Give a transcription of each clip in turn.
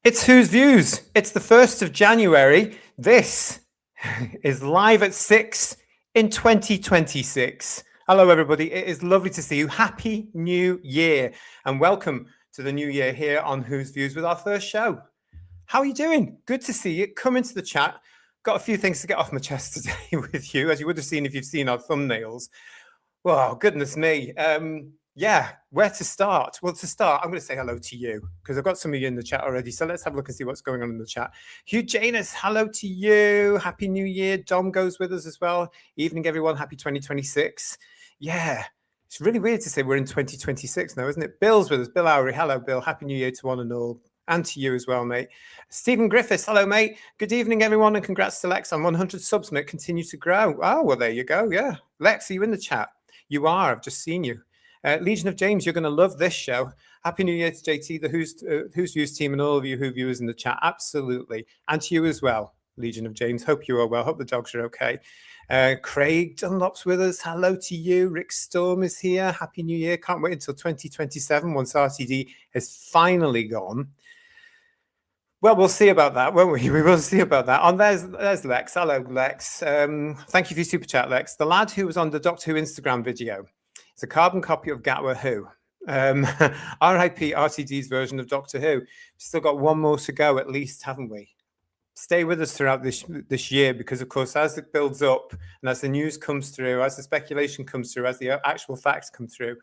It's Who's Views. It's the 1st of January. This is live at 6 in 2026. Hello, everybody. It is lovely to see you. Happy New Year and welcome to the new year here on Who's Views with our first show. How are you doing? Good to see you. Come into the chat. Got a few things to get off my chest today with you, as you would have seen if you've seen our thumbnails. Well, goodness me. Yeah, where to start? Well, to start, I'm going to say hello to you because I've got some of you in the chat already. So let's have a look and see what's going on in the chat. Hugh Janus, hello to you. Happy New Year. Dom goes with us as well. Evening, everyone. Happy 2026. Yeah, it's really weird to say we're in 2026 now, isn't it? Bill's with us. Bill Lowry. Hello, Bill. Happy New Year to one and all. And to you as well, mate. Stephen Griffiths. Hello, mate. Good evening, everyone. And congrats to Lex on 100 subs, mate. Continue to grow. Oh, well, there you go. Yeah. Lex, are you in the chat? You are. I've just seen you. Legion of James, you're going to love this show. Happy New Year to JT, the Who's Views team, and all of you Who viewers in the chat. Absolutely. And to you as well, Legion of James. Hope you are well. Hope the dogs are okay. Craig Dunlop's with us. Hello to you. Rick Storm is here. Happy New Year. Can't wait until 2027 once RTD has finally gone. Well, we'll see about that, won't we? We will see about that. And there's Lex. Hello, Lex. Thank you for your super chat, Lex. The lad who was on the Doctor Who Instagram video. It's a carbon copy of Gatwa Who. RIP RTD's version of Doctor Who. We've still got one more to go at least, haven't we? Stay with us throughout this year because, of course, as it builds up and as the news comes through, as the speculation comes through, as the actual facts come through,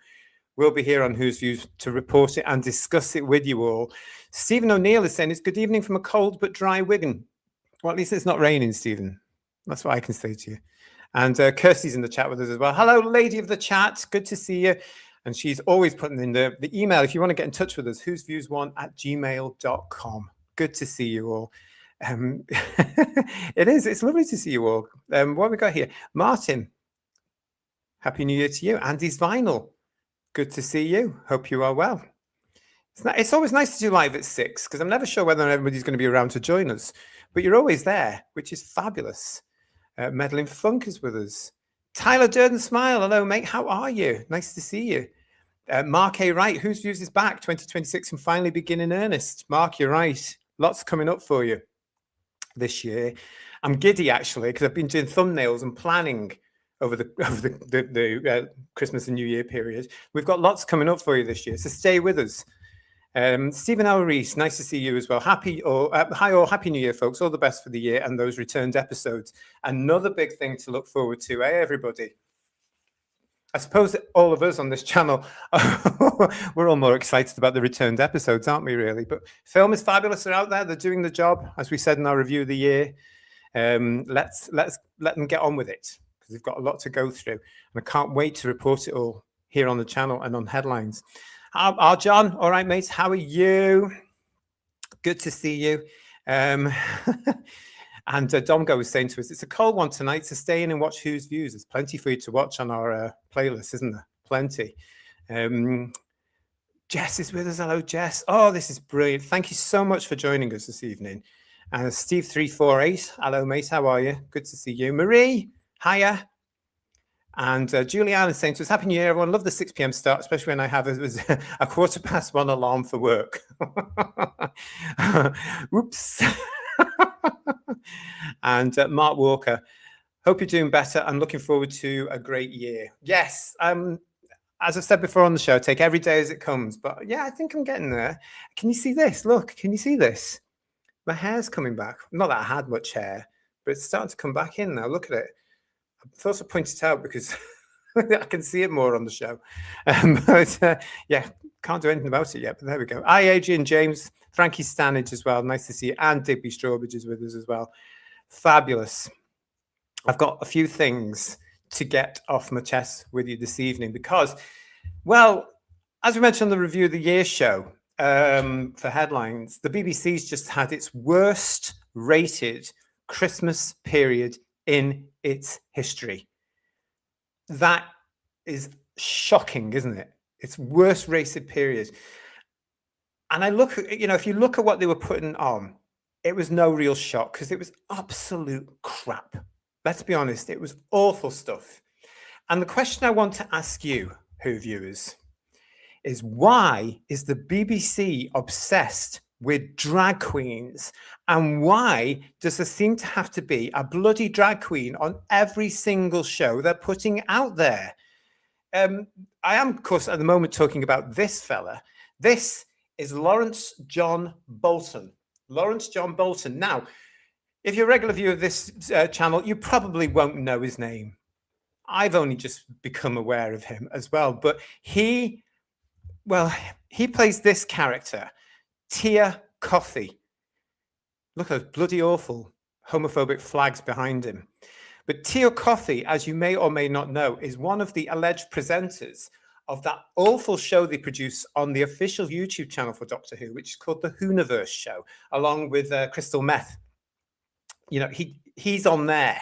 we'll be here on Who's Views to report it and discuss it with you all. Stephen O'Neill is saying it's good evening from a cold but dry Wigan. Well, at least it's not raining, Stephen. That's what I can say to you. And Kirsty's in the chat with us as well. Hello, lady of the chat. Good to see you. And she's always putting in the email if you want to get in touch with us, whosviews1@gmail.com. Good to see you all. It is. It's lovely to see you all. What have we got here? Martin, Happy New Year to you. Andy's Vinyl. Good to see you. Hope you are well. It's always nice to do live at 6 because I'm never sure whether everybody's going to be around to join us. But you're always there, which is fabulous. Meddling Funk is with us. Tyler Durden Smile. Hello, mate. How are you? Nice to see you. Mark A. Wright. Whose Views is back? 2026 and finally begin in earnest. Mark, you're right. Lots coming up for you this year. I'm giddy, actually, because I've been doing thumbnails and planning over the Christmas and New Year period. We've got lots coming up for you this year, so stay with us. Stephen L. Reese, nice to see you as well. Hi all, Happy New Year, folks. All the best for the year and those returned episodes. Another big thing to look forward to, everybody? I suppose all of us on this channel, we're all more excited about the returned episodes, aren't we, really? But Film is Fabulous. They're out there. They're doing the job, as we said in our review of the year. Let's let them get on with it because they've got a lot to go through. And I can't wait to report it all here on the channel and on Headlines. John, all right, mate. How are you? Good to see you. And Domgo was saying to us, it's a cold one tonight, so stay in and watch Who's Views. There's plenty for you to watch on our playlist, isn't there? Plenty. Jess is with us. Hello, Jess. Oh, this is brilliant. Thank you so much for joining us this evening. Steve348, hello, mate. How are you? Good to see you. Marie, hiya. And Julianne is saying to us, Happy New Year, everyone. Love the 6 p.m. start, especially when I have a 1:15 alarm for work. Whoops. And Mark Walker, hope you're doing better. I'm looking forward to a great year. Yes. As I've said before on the show, take every day as it comes. But yeah, I think I'm getting there. Can you see this? Look, can you see this? My hair's coming back. Not that I had much hair, but it's starting to come back in now. Look at it. I thought I'd point it out because I can see it more on the show. Yeah, can't do anything about it yet, but there we go. Hi, Adrian James, Frankie Stanage as well. Nice to see you. And Digby Strawbridge is with us as well. Fabulous. I've got a few things to get off my chest with you this evening because, well, as we mentioned on the Review of the Year show for Headlines, the BBC's just had its worst rated Christmas period in its history. That is shocking, isn't it? It's worst rated period. And I look, if you look at what they were putting on, it was no real shock because it was absolute crap. Let's be honest, it was awful stuff. And the question I want to ask you, Who viewers, is why is the BBC obsessed with drag queens? And why does there seem to have to be a bloody drag queen on every single show they're putting out there? I am, of course, at the moment talking about this fella. This is Lawrence John Bolton. Lawrence John Bolton. Now, if you're a regular viewer of this channel, you probably won't know his name. I've only just become aware of him as well. But he plays this character, Tia Coffey. Look at those bloody awful homophobic flags behind him. But Tia Coffey, as you may or may not know, is one of the alleged presenters of that awful show they produce on the official YouTube channel for Doctor Who, which is called the Whoniverse Show, along with Crystal Meth. You know, he's on there.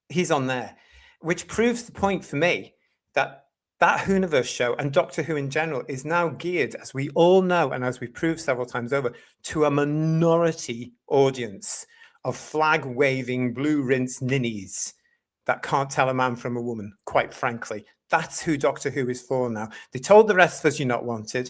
He's on there, which proves the point for me that Whoniverse show and Doctor Who in general is now geared, as we all know, and as we've proved several times over, to a minority audience of flag-waving, blue-rinse ninnies that can't tell a man from a woman, quite frankly. That's who Doctor Who is for now. They told the rest of us you're not wanted.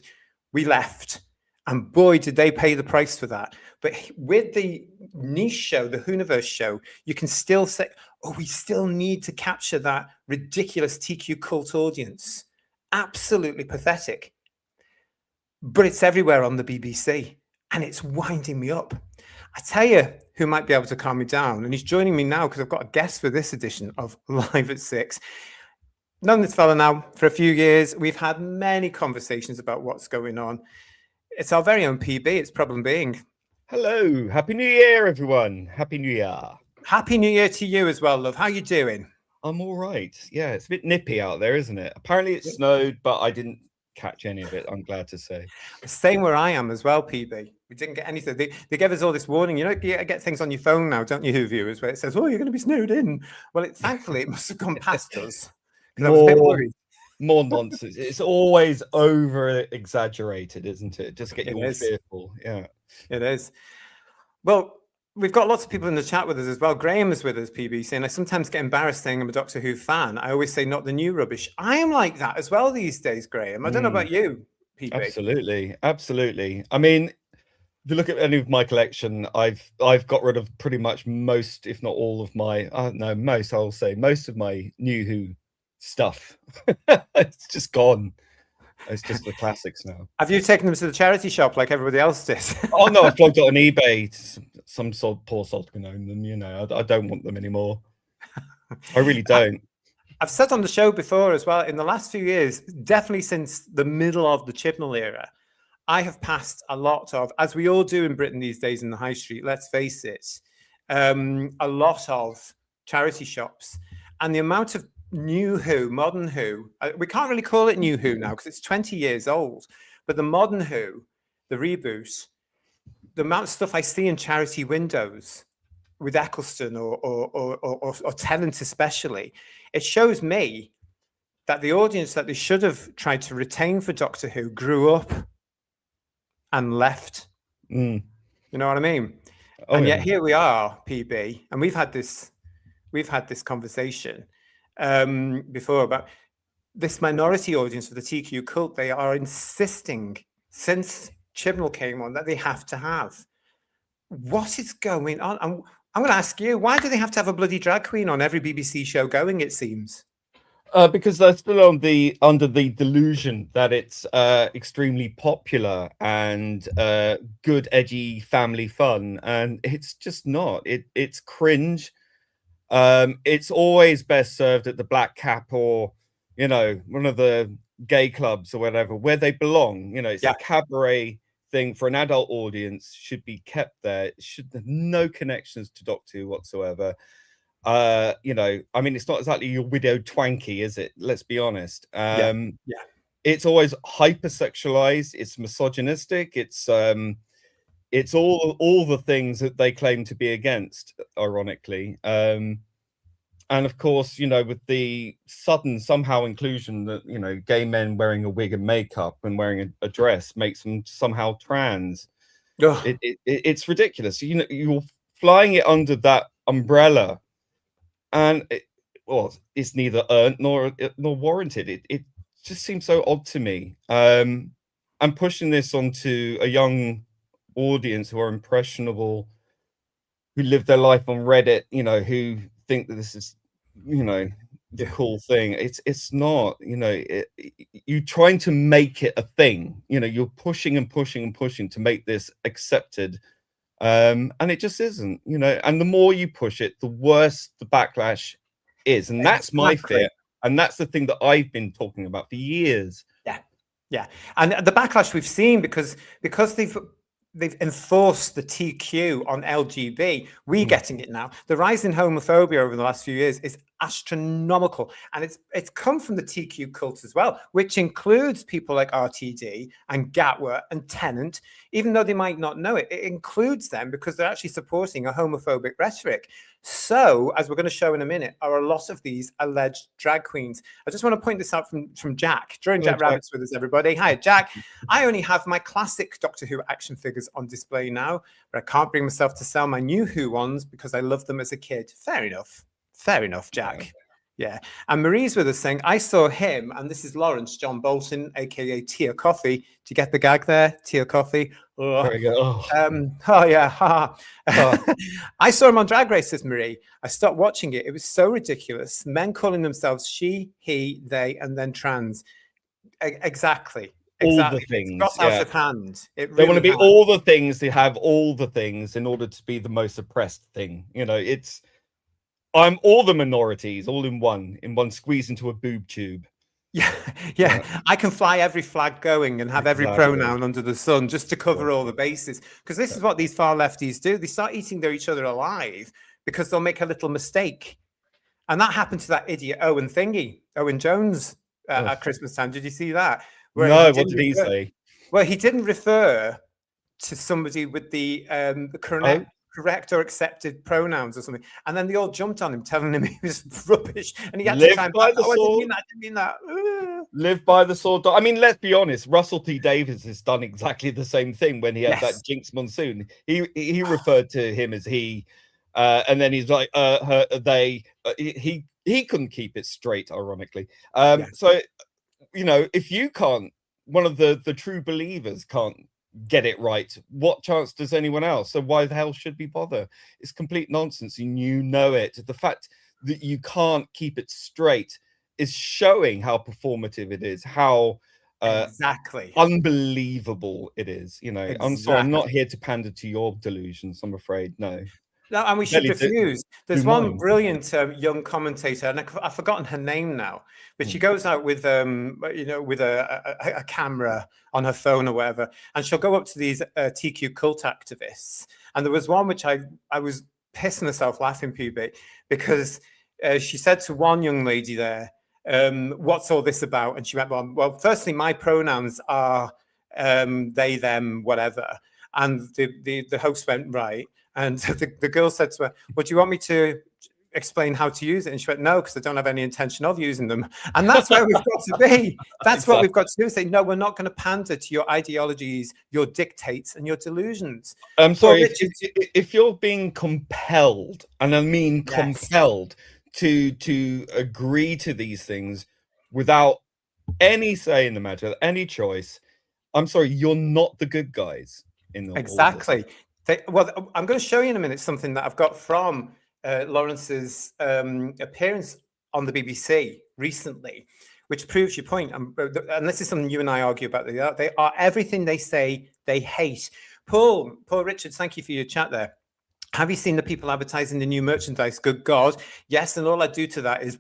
We left. And boy, did they pay the price for that. But with the niche show, the Whoniverse show, you can still say, oh, we still need to capture that ridiculous TQ cult audience. Absolutely pathetic. But it's everywhere on the BBC, and it's winding me up. I tell you who might be able to calm me down, and he's joining me now because I've got a guest for this edition of Live at 6. Known this fella now for a few years. We've had many conversations about what's going on. It's our very own PB. It's Problem Being. Hello. Happy New Year, everyone. Happy New Year. Happy New Year to you as well, love. How you doing? I'm all right. Yeah, it's a bit nippy out there, isn't it? Apparently it snowed, but I didn't catch any of it, I'm glad to say. Staying where I am as well, PB. We didn't get anything. They gave us all this warning. You know, you get things on your phone now, don't you, Who viewers, where it says, oh, you're going to be snowed in. Well, thankfully, it must have gone past us. I was a bit worried. More nonsense. It's always over exaggerated, isn't it? Just get you all fearful. Yeah, it is. Well, we've got lots of people in the chat with us as well. Graham is with us, PB, saying I sometimes get embarrassed saying I'm a Doctor Who fan. I always say not the new rubbish. I am like that as well these days, Graham. I don't know about you, PB. Absolutely, absolutely. I mean, if you look at any of my collection, I've got rid of pretty much most, if not all of my, I'll say most of my New Who stuff. It's just gone. It's just the classics now. Have you taken them to the charity shop like everybody else did? Oh no, I've plugged it on eBay. Some poor soul can own them. You know, I don't want them anymore. I really don't. I've said on the show before as well, in the last few years, definitely since the middle of the Chibnall era, I have passed a lot of, as we all do in Britain these days in the high street, let's face it, a lot of charity shops, and the amount of New Who, modern Who, we can't really call it New Who now because it's 20 years old, but the modern Who, the reboot, the amount of stuff I see in charity windows with Eccleston or Tennant especially, it shows me that the audience that they should have tried to retain for Doctor Who grew up and left. You know what I mean? Oh, and yet here we are, PB, and we've had this conversation before about this minority audience for the TQ cult. They are insisting since Chibnall came on that they have to have. What is going on? I'm going to ask you, why do they have to have a bloody drag queen on every BBC show going, it seems? Because they're still under the delusion that it's extremely popular and good, edgy family fun, and it's just not. It's cringe. It's always best served at the Black Cap or, you know, one of the gay clubs or whatever, where they belong. You know, it's a cabaret thing for an adult audience, should be kept there. It should have no connections to Doctor Who whatsoever. You know, I mean, it's not exactly your Widow Twanky, is it? Let's be honest. It's always hypersexualized. It's misogynistic. It's all the things that they claim to be against, ironically. And of course, you know, with the sudden somehow inclusion that, you know, gay men wearing a wig and makeup and wearing a dress makes them somehow trans. It's ridiculous. You know, you're flying it under that umbrella, and it's neither earned nor warranted. It just seems so odd to me. I'm pushing this onto a young audience who are impressionable, who live their life on Reddit, you know, who think that this is, you know, the cool thing. It's not, you know, you're trying to make it a thing, you know, you're pushing and pushing and pushing to make this accepted. And it just isn't, you know, and the more you push it, the worse the backlash is. And that's my fear. And that's the thing that I've been talking about for years. Yeah. And the backlash we've seen because they've enforced the TQ on LGB. We're getting it now. The rise in homophobia over the last few years is astronomical, and it's come from the TQ cult as well, which includes people like RTD and Gatwa and Tennant. Even though they might not know it, it includes them because they're actually supporting a homophobic rhetoric. So, as we're going to show in a minute, are a lot of these alleged drag queens. I just want to point this out from Jack. Join Jack Rabbit's with us, everybody. Hi, Jack. I only have my classic Doctor Who action figures on display now, but I can't bring myself to sell my new Who ones because I loved them as a kid. Fair enough. Fair enough, Jack. Yeah. And Marie's with us saying, I saw him, and this is Lawrence John Bolton, aka Tia Coffee. Do you get the gag there? Tia Coffee. Oh, there we go. Oh yeah. I saw him on Drag Race, says Marie. I stopped watching it. It was so ridiculous. Men calling themselves she, he, they, and then trans. Exactly. All the things. It's got out of hand. It really they want to be all the things. They have all the things in order to be the most oppressed thing. You know, I'm all the minorities, all in one squeeze into a boob tube. Yeah. I can fly every flag going and have every pronoun under the sun just to cover all the bases. Because this is what these far lefties do. They start eating each other alive because they'll make a little mistake. And that happened to that idiot Owen Jones at Christmas time. Did you see that? No, what did he say? Well, he didn't refer to somebody with the correct or accepted pronouns or something, and then they all jumped on him, telling him he was rubbish, and he had to try and by the sword. I didn't mean that. Live by the sword. I mean, let's be honest. Russell T Davies has done exactly the same thing when he had that Jinx Monsoon. He referred to him as he, and then he's like they. He couldn't keep it straight, ironically. So, you know, if you can't, one of the true believers can't get it right, what chance does anyone else? So why the hell should we bother? It's complete nonsense, and you know it. The fact that you can't keep it straight is showing how performative it is, how unbelievable it is. You know, I'm sorry, I'm not here to pander to your delusions, I'm afraid. No, and we should refuse. There's one brilliant young commentator, and I've forgotten her name now, but she goes out with with a camera on her phone or whatever, and she'll go up to these TQ cult activists. And there was one which I was pissing myself laughing, PB, because she said to one young lady there, what's all this about? And she went, well, firstly, my pronouns are they, them, whatever. And the host went, right. And the girl said to her, well, do you want me to explain how to use it? And she went, no, because I don't have any intention of using them. And that's where we've got to be. That's what we've got to do. Say, no, we're not going to pander to your ideologies, your dictates, and your delusions. I'm sorry, if you're being compelled, and I mean compelled, to agree to these things without any say in the matter, any choice, I'm sorry, you're not the good guys in the exactly. Well, I'm going to show you in a minute something that I've got from Lawrence's appearance on the BBC recently, which proves your point. And this is something you and I argue about. They are everything they say they hate. Paul Richards, thank you for your chat there. Have you seen the people advertising the new merchandise? Good God. Yes, and all I do to that is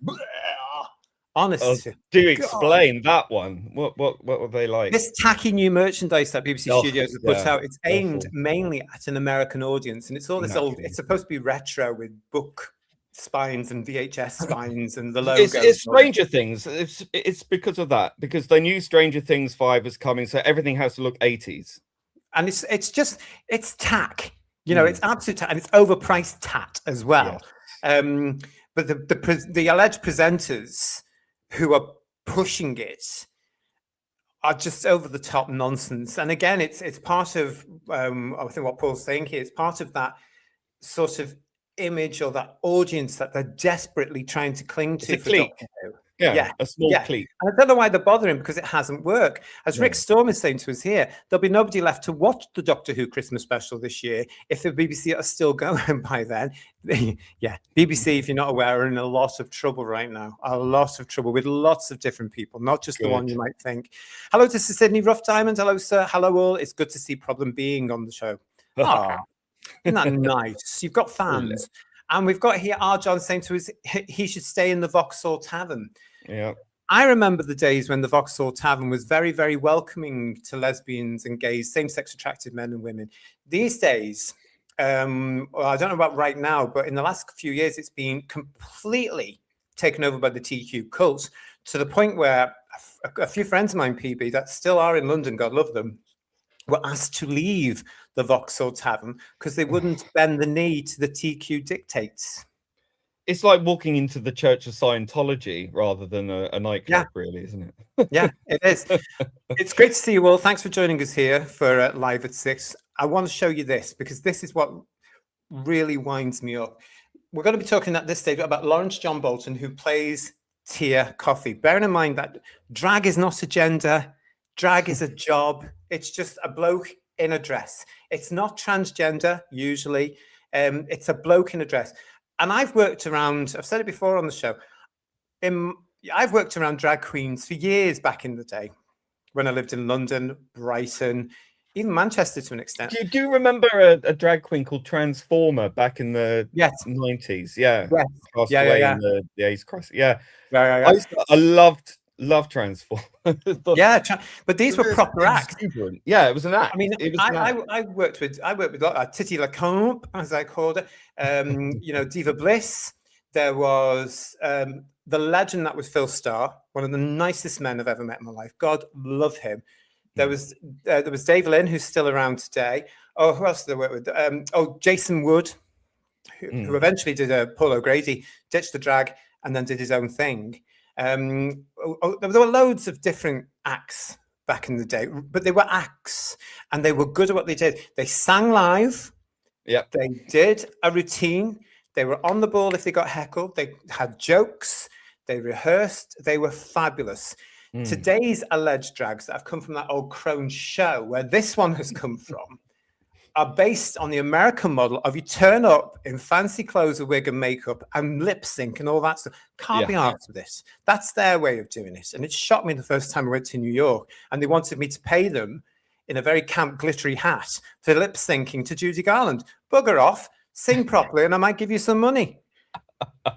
honestly. Do explain that one. What were they like? This tacky new merchandise that BBC Studios have put out, it's aimed mainly at an American audience. And it's all this old, it's supposed to be retro with book spines and VHS spines and the logo. It's Stranger Things. It's because of that. Because they knew Stranger Things 5 was coming, so everything has to look 80s. And it's tack. You know, it's absolute tat, and it's overpriced tat as well. But the alleged presenters who are pushing it are just over the top nonsense. And again, it's part of I think what Paul's saying here. It's part of that sort of image or that audience that they're desperately trying to cling to. Yeah, a small yeah. clique. And I don't know why they're bothering, because it hasn't worked. As Rick Storm is saying to us here, there'll be nobody left to watch the Doctor Who Christmas special this year if the BBC are still going by then. Yeah, BBC, if you're not aware, are in a lot of trouble right now. A lot of trouble with lots of different people, not just the one you might think. Hello to Sir Sydney Rough Diamond. Hello, sir. Hello, all. It's good to see Problem being on the show. Ah, isn't that nice? You've got fans. And we've got here R. John saying to us he should stay in the Vauxhall Tavern. Yeah. I remember the days when the Vauxhall Tavern was very, very welcoming to lesbians and gays, same-sex attracted men and women. These days, well, I don't know about right now, but in the last few years, it's been completely taken over by the TQ cult, to the point where a few friends of mine, PB, that still are in London, God love them, were asked to leave the Vauxhall Tavern because they wouldn't bend the knee to the TQ dictates. It's like walking into the Church of Scientology rather than a nightclub, really, isn't it? Yeah, it is. It's great to see you all. Thanks for joining us here for Live at 6. I want to show you this, because this is what really winds me up. We're going to be talking at this stage about Lawrence John Bolton, who plays Tia Coffey. Bearing in mind that drag is not a gender, drag is a job. It's just a bloke in a dress. It's not transgender, usually. It's a bloke in a dress. And I've worked around, I've said it before on the show, I've worked around drag queens for years back in the day, when I lived in London, Brighton, even Manchester to an extent. Do you remember a drag queen called Transformer back in the 90s? Yeah. Yes. Passed away in the AIDS crisis. Yeah. I loved Transformer. Yeah, but these were proper acts. Yeah, it was an act. I mean, I worked with Titi LaCombe, as I called her. You know, Diva Bliss. There was the legend that was Phil Starr, one of the nicest men I've ever met in my life. God love him. There was Dave Lynn, who's still around today. Oh, who else did I work with? Jason Wood, who eventually did Paul O'Grady, ditched the drag and then did his own thing. There were loads of different acts back in the day, but they were acts and they were good at what they did. They sang live. Yeah. They did a routine. They were on the ball if they got heckled. They had jokes. They rehearsed. They were fabulous. Today's alleged drags that have come from that old crone show, where this one has come from, are based on the American model of you turn up in fancy clothes, a wig and makeup and lip sync and all that stuff. Can't be arsed with this. That's their way of doing it. And it shocked me the first time I went to New York and they wanted me to pay them in a very camp glittery hat for lip syncing to Judy Garland. Bugger off, sing properly and I might give you some money.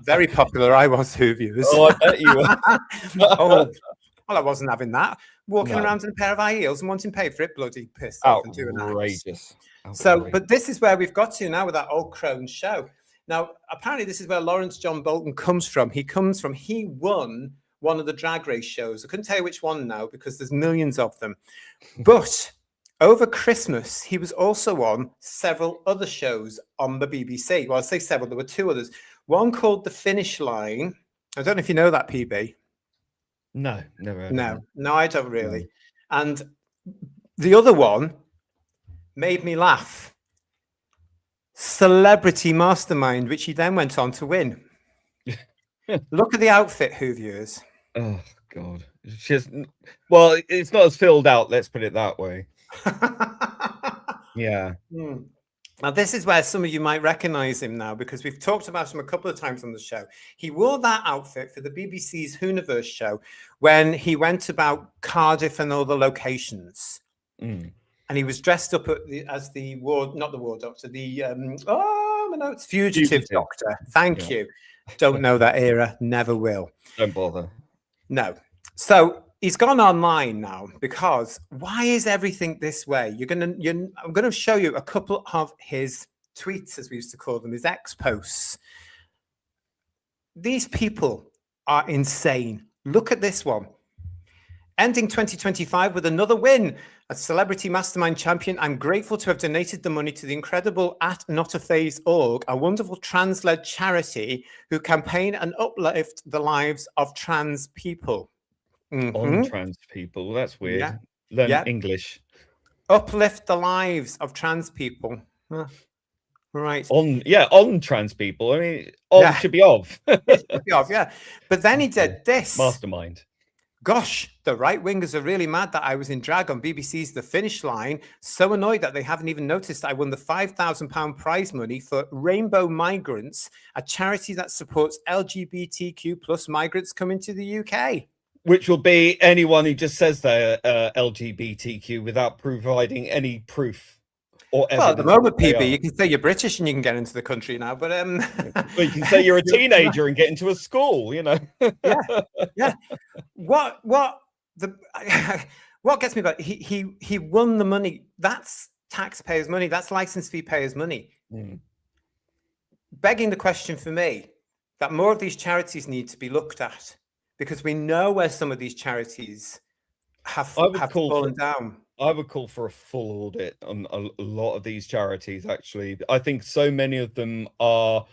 Very popular I was, Who viewers. Oh, I bet you were. Well, I wasn't having that. Walking around in a pair of high heels and wanting paid for it, bloody pissed off and doing outrageous. So, but this is where we've got to now with that old crone show. Now, apparently this is where Lawrence John Bolton comes from. He won one of the Drag Race shows. I couldn't tell you which one now because there's millions of them. But over Christmas, he was also on several other shows on the BBC. Well, I say several, there were two others. One called The Finish Line. I don't know if you know that, PB. No, never. No, I don't really. No. And the other one made me laugh. Celebrity Mastermind, which he then went on to win. Look at the outfit, Who viewers. Oh, God. Well, it's not as filled out, let's put it that way. Yeah. Now, this is where some of you might recognize him now, because we've talked about him a couple of times on the show. He wore that outfit for the BBC's Whoniverse show when he went about Cardiff and all the locations. And he was dressed up as the not the war doctor, it's fugitive doctor. Thank you. Don't know that era, never will. Don't bother. No. So he's gone online now, because why is everything this way? I'm going to show you a couple of his tweets, as we used to call them, his ex-posts. These people are insane. Look at this one. Ending 2025 with another win. As Celebrity Mastermind champion, I'm grateful to have donated the money to the incredible @NotAPhase.org, a wonderful trans-led charity who campaign and uplift the lives of trans people. On trans people, that's weird. Learn English. Uplift the lives of trans people. Right. On trans people. I mean, on should be of. It should be off, yeah. But then he did this. Mastermind. Gosh, the right wingers are really mad that I was in drag on BBC's The Finish Line. So annoyed that they haven't even noticed I won the £5,000 prize money for Rainbow Migrants, a charity that supports LGBTQ plus migrants coming to the UK. Which will be anyone who just says they're LGBTQ without providing any proof or evidence. Well, at the moment, PB, you can say you're British and you can get into the country now, but well, you can say you're a teenager and get into a school, you know. yeah. What gets me about he won the money. That's taxpayers' money. That's license fee payers' money. Begging the question for me that more of these charities need to be looked at, because we know where some of these charities have fallen down. I would call for a full audit on a lot of these charities, actually. I think so many of them are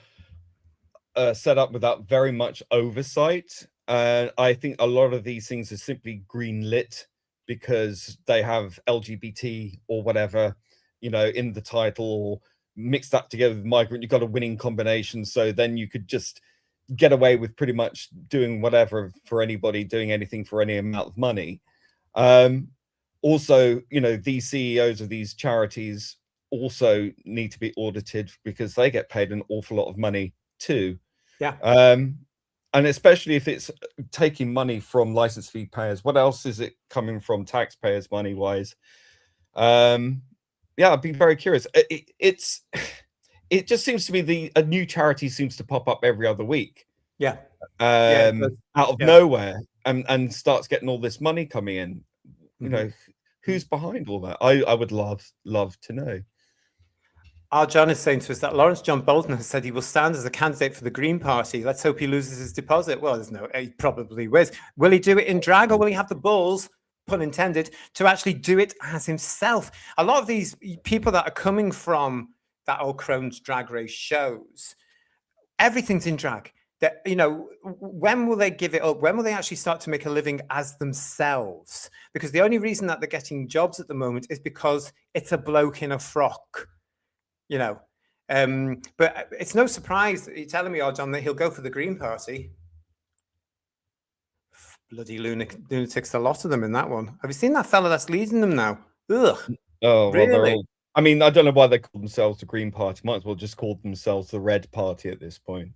set up without very much oversight. I think a lot of these things are simply greenlit because they have LGBT or whatever, you know, in the title, or mix that together with migrant. You've got a winning combination. So then you could just get away with pretty much doing whatever for anybody, doing anything for any amount of money. Also, you know, these CEOs of these charities also need to be audited because they get paid an awful lot of money too. Yeah. And especially if it's taking money from license fee payers, what else is it coming from taxpayers money wise? Yeah, I'd be very curious. It just seems to be a new charity seems to pop up every other week. Yeah. Out of nowhere and starts getting all this money coming in. You know, who's behind all that? I would love to know. Our John is saying to us that Lawrence John Bolton has said he will stand as a candidate for the Green Party. Let's hope he loses his deposit. Well, he probably will. Will he do it in drag, or will he have the balls, pun intended, to actually do it as himself? A lot of these people that are coming from that old Crohn's Drag Race shows, everything's in drag. That, you know, when will they give it up? When will they actually start to make a living as themselves? Because the only reason that they're getting jobs at the moment is because it's a bloke in a frock, you know. But it's no surprise that you're telling me, John, that he'll go for the Green Party. Bloody lunatics, a lot of them in that one. Have you seen that fella that's leading them now? Ugh. Oh, well, really? they're all, I mean, I don't know why they call themselves the Green Party. Might as well just call themselves the Red Party at this point.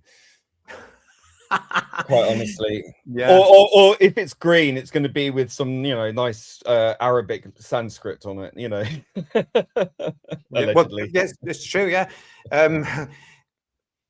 Quite honestly, yeah. Or if it's green, it's going to be with some, you know, nice Arabic Sanskrit on it, you know. Allegedly. Well, yes, it's true. Yeah.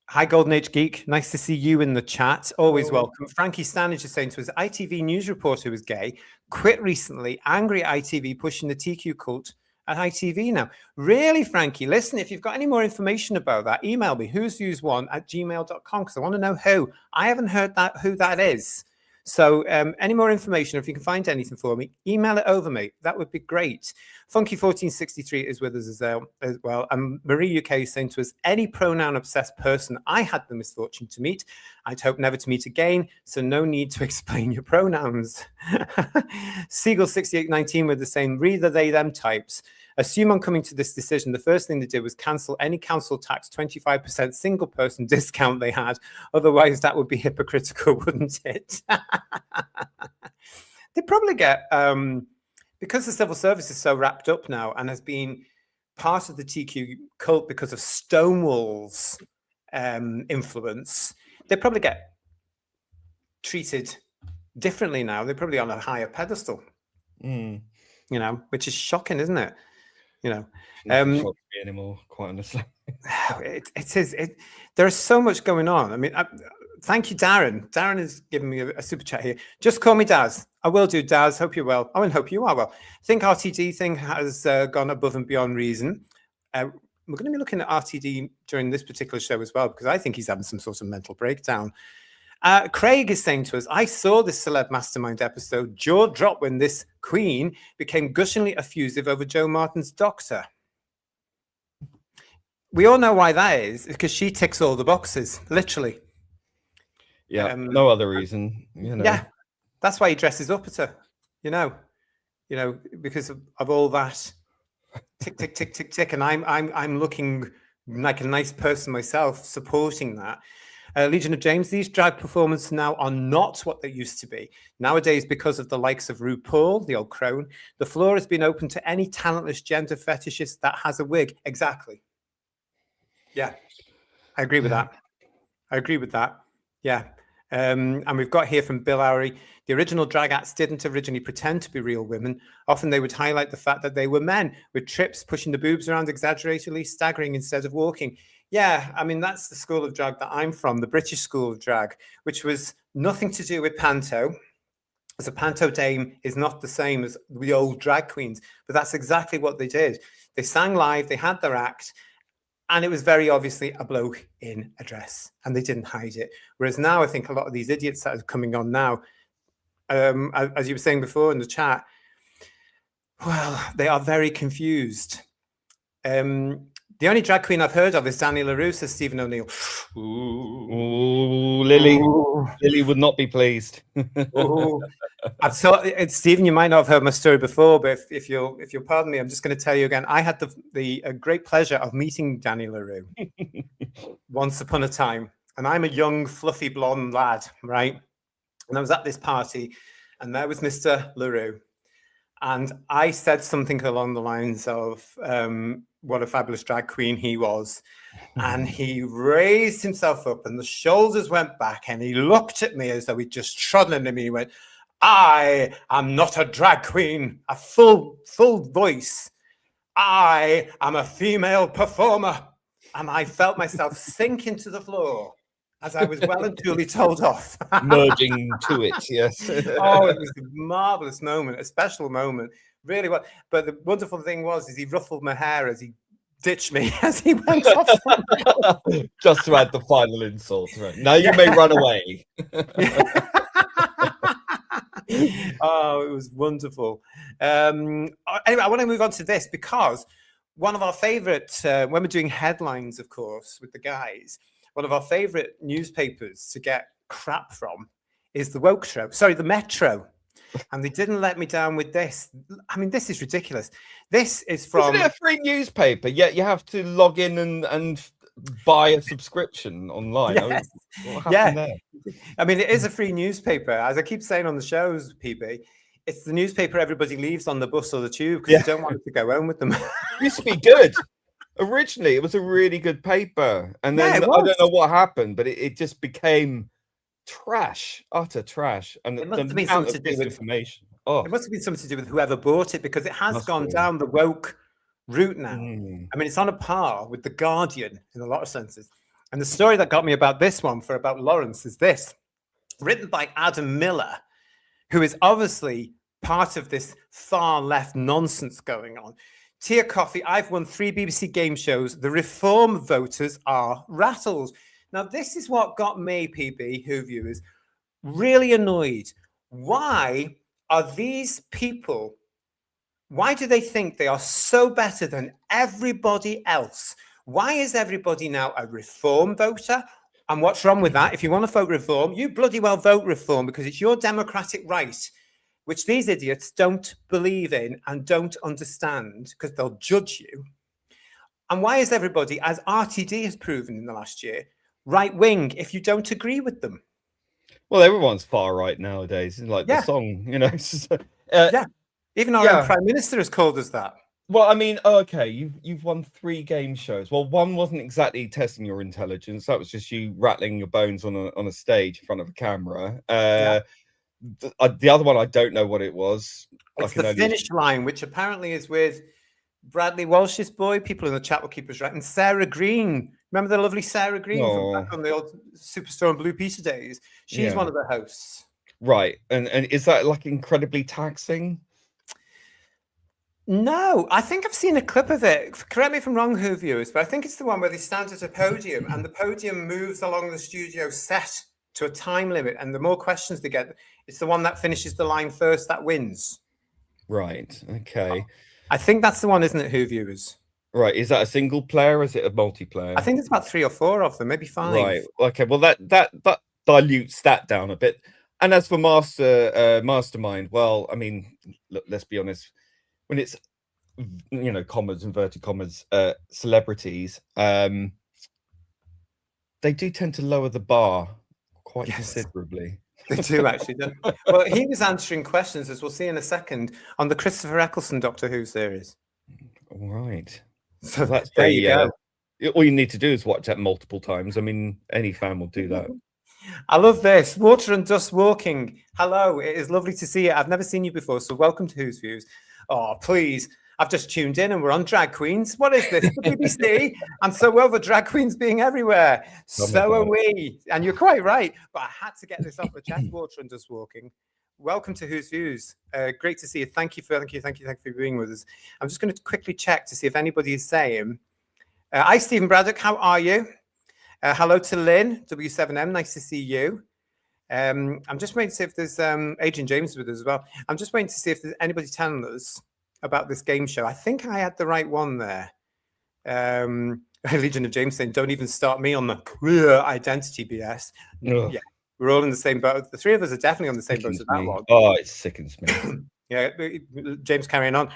Hi, Golden Age Geek. Nice to see you in the chat. Always welcome. Frankie Stanage is saying to us, ITV news reporter who was gay quit recently, angry at ITV pushing the TQ cult at ITV now. Really, Frankie? Listen, if you've got any more information about that, email me, who'sviews1@gmail.com, because I want to know who. I haven't heard who that is. So any more information, if you can find anything for me, email it over me. That would be great. Funky1463 is with us as well. And Marie UK is saying to us, any pronoun-obsessed person I had the misfortune to meet, I'd hope never to meet again, so no need to explain your pronouns. Seagull6819 with the same, read the they, them types. Assume on coming to this decision, the first thing they did was cancel any council tax 25% single person discount they had. Otherwise, that would be hypocritical, wouldn't it? They probably get, because the civil service is so wrapped up now and has been part of the TQ cult because of Stonewall's influence, they probably get treated differently now. They're probably on a higher pedestal, you know, which is shocking, isn't it? You know, not shocking me anymore, quite honestly. It is. There is so much going on. I mean, thank you, Darren. Darren has given me a super chat here. Just call me Daz. I will do, Daz. Hope you're well. I hope you are well. I think RTD thing has gone above and beyond reason. We're going to be looking at RTD during this particular show as well, because I think he's having some sort of mental breakdown. Craig is saying to us, I saw this Celeb Mastermind episode, jaw drop, when this queen became gushingly effusive over Joe Martin's doctor. We all know why that is, because she ticks all the boxes, literally. Yeah, no other reason, you know. Yeah, that's why he dresses up at her, you know, because of all that tick, tick, tick, tick, tick. And I'm looking like a nice person myself, supporting that. Legion of James, these drag performances now are not what they used to be. Nowadays, because of the likes of RuPaul, the old crone, the floor has been open to any talentless gender fetishist that has a wig. Exactly. Yeah, I agree with that. I agree with that. Yeah. And we've got here from Bill Lowry, the original drag acts didn't originally pretend to be real women. Often they would highlight the fact that they were men with trips, pushing the boobs around exaggeratedly, staggering instead of walking. Yeah, I mean, that's the school of drag that I'm from, the British school of drag, which was nothing to do with panto. So panto dame is not the same as the old drag queens, but that's exactly what they did. They sang live, they had their act, and it was very obviously a bloke in a dress, and they didn't hide it. Whereas now, I think a lot of these idiots that are coming on now, as you were saying before in the chat, well, they are very confused. The only drag queen I've heard of is Danny LaRue, says Stephen O'Neill. Ooh, Lily. Ooh. Lily would not be pleased. I've thought, Stephen, you might not have heard my story before, but if you'll pardon me, I'm just going to tell you again. I had the great pleasure of meeting Danny LaRue once upon a time, and I'm a young, fluffy, blonde lad, right? And I was at this party, and there was Mr. LaRue, and I said something along the lines of what a fabulous drag queen he was. And he raised himself up and the shoulders went back and he looked at me as though he'd just trodden into me. He went, I am not a drag queen, a full voice. I am a female performer. And I felt myself sink into the floor as I was well and truly told off. Merging to it, yes. Oh, it was a marvelous moment, a special moment. Really was. But the wonderful thing was, is he ruffled my hair as he ditched me as he went off. Just to add the final insult. Right. Now you may run away. Oh, it was wonderful. Anyway, I want to move on to this because one of our favorite, when we're doing headlines, of course, with the guys, one of our favorite newspapers to get crap from is the Metro. And they didn't let me down with this. I mean, this is ridiculous. This is from... Isn't it a free newspaper? Yet you have to log in and buy a subscription online. Yes. What happened there? I mean, it is a free newspaper. As I keep saying on the shows, PB, it's the newspaper everybody leaves on the bus or the tube because they don't want it to go home with them. It used to be good. Originally, it was a really good paper. And then I don't know what happened, but it just became... utter trash, and it must have been something to do with information. It must have been something to do with whoever bought it because it has gone down the woke route now. I mean, it's on a par with the Guardian in a lot of senses. And the story that got me about this one about Lawrence is this, written by Adam Miller, who is obviously part of this far left nonsense going on. Tea or coffee? I've won 3 BBC game shows. The reform voters are rattled. Now, this is what got me, PB, Who viewers, really annoyed. Why are these people, why do they think they are so better than everybody else? Why is everybody now a reform voter? And what's wrong with that? If you want to vote reform, you bloody well vote reform because it's your democratic right, which these idiots don't believe in and don't understand because they'll judge you. And why is everybody, as RTD has proven in the last year, right wing if you don't agree with them? Well, everyone's far right nowadays. Like the song, you know. Even our own Prime Minister has called us that. Well, I mean, okay, you've won 3 game shows. Well, one wasn't exactly testing your intelligence. That was just you rattling your bones on a stage in front of a camera. The other one, I don't know what it was. It's the Finish Line, which apparently is with Bradley Walsh's boy. People in the chat will keep us right. And Sarah Green. Remember the lovely Sarah Green from back on the old Superstore and Blue Peter days? She's one of the hosts. Right. And is that like incredibly taxing? No, I think I've seen a clip of it. Correct me if I'm wrong, Who viewers, but I think it's the one where they stand at a podium and the podium moves along the studio set to a time limit. And the more questions they get, it's the one that finishes the line first that wins. Right. Okay. I think that's the one, isn't it, Who viewers? Right. Is that a single player or is it a multiplayer? I think it's about 3 or 4 of them, maybe 5. Right. Okay. Well, that dilutes that down a bit. And as for Mastermind, well, I mean, look, let's be honest. When it's you know, commas, inverted commas, celebrities, they do tend to lower the bar quite considerably. They do actually. Well, he was answering questions, as we'll see in a second, on the Christopher Eccleston Doctor Who series. Right. So Well, that's there you go. All you need to do is watch that multiple times. I mean, any fan will do that. I love this. Water and Dust Walking. Hello, it is lovely to see you. I've never seen you before, so welcome to Who's Views. Oh, please. I've just tuned in and we're on drag queens. What is this? The BBC? I'm so over drag queens being everywhere. So are we. And you're quite right. But I had to get this off the chest. Water and Dust Walking. Welcome to Who's Views. Great to see you. Thank you for being with us. I'm just going to quickly check to see if anybody is saying. Hi, Stephen Braddock. How are you? Hello to Lynn, W7M. Nice to see you. I'm just waiting to see if there's Adrian James with us as well. I'm just waiting to see if there's anybody telling us about this game show. I think I had the right one there. Legion of James saying, don't even start me on the queer identity BS. Ugh. Yeah, we're all in the same boat. The three of us are definitely on the same boat as that one. Oh, it sickens me. Yeah, James carrying on.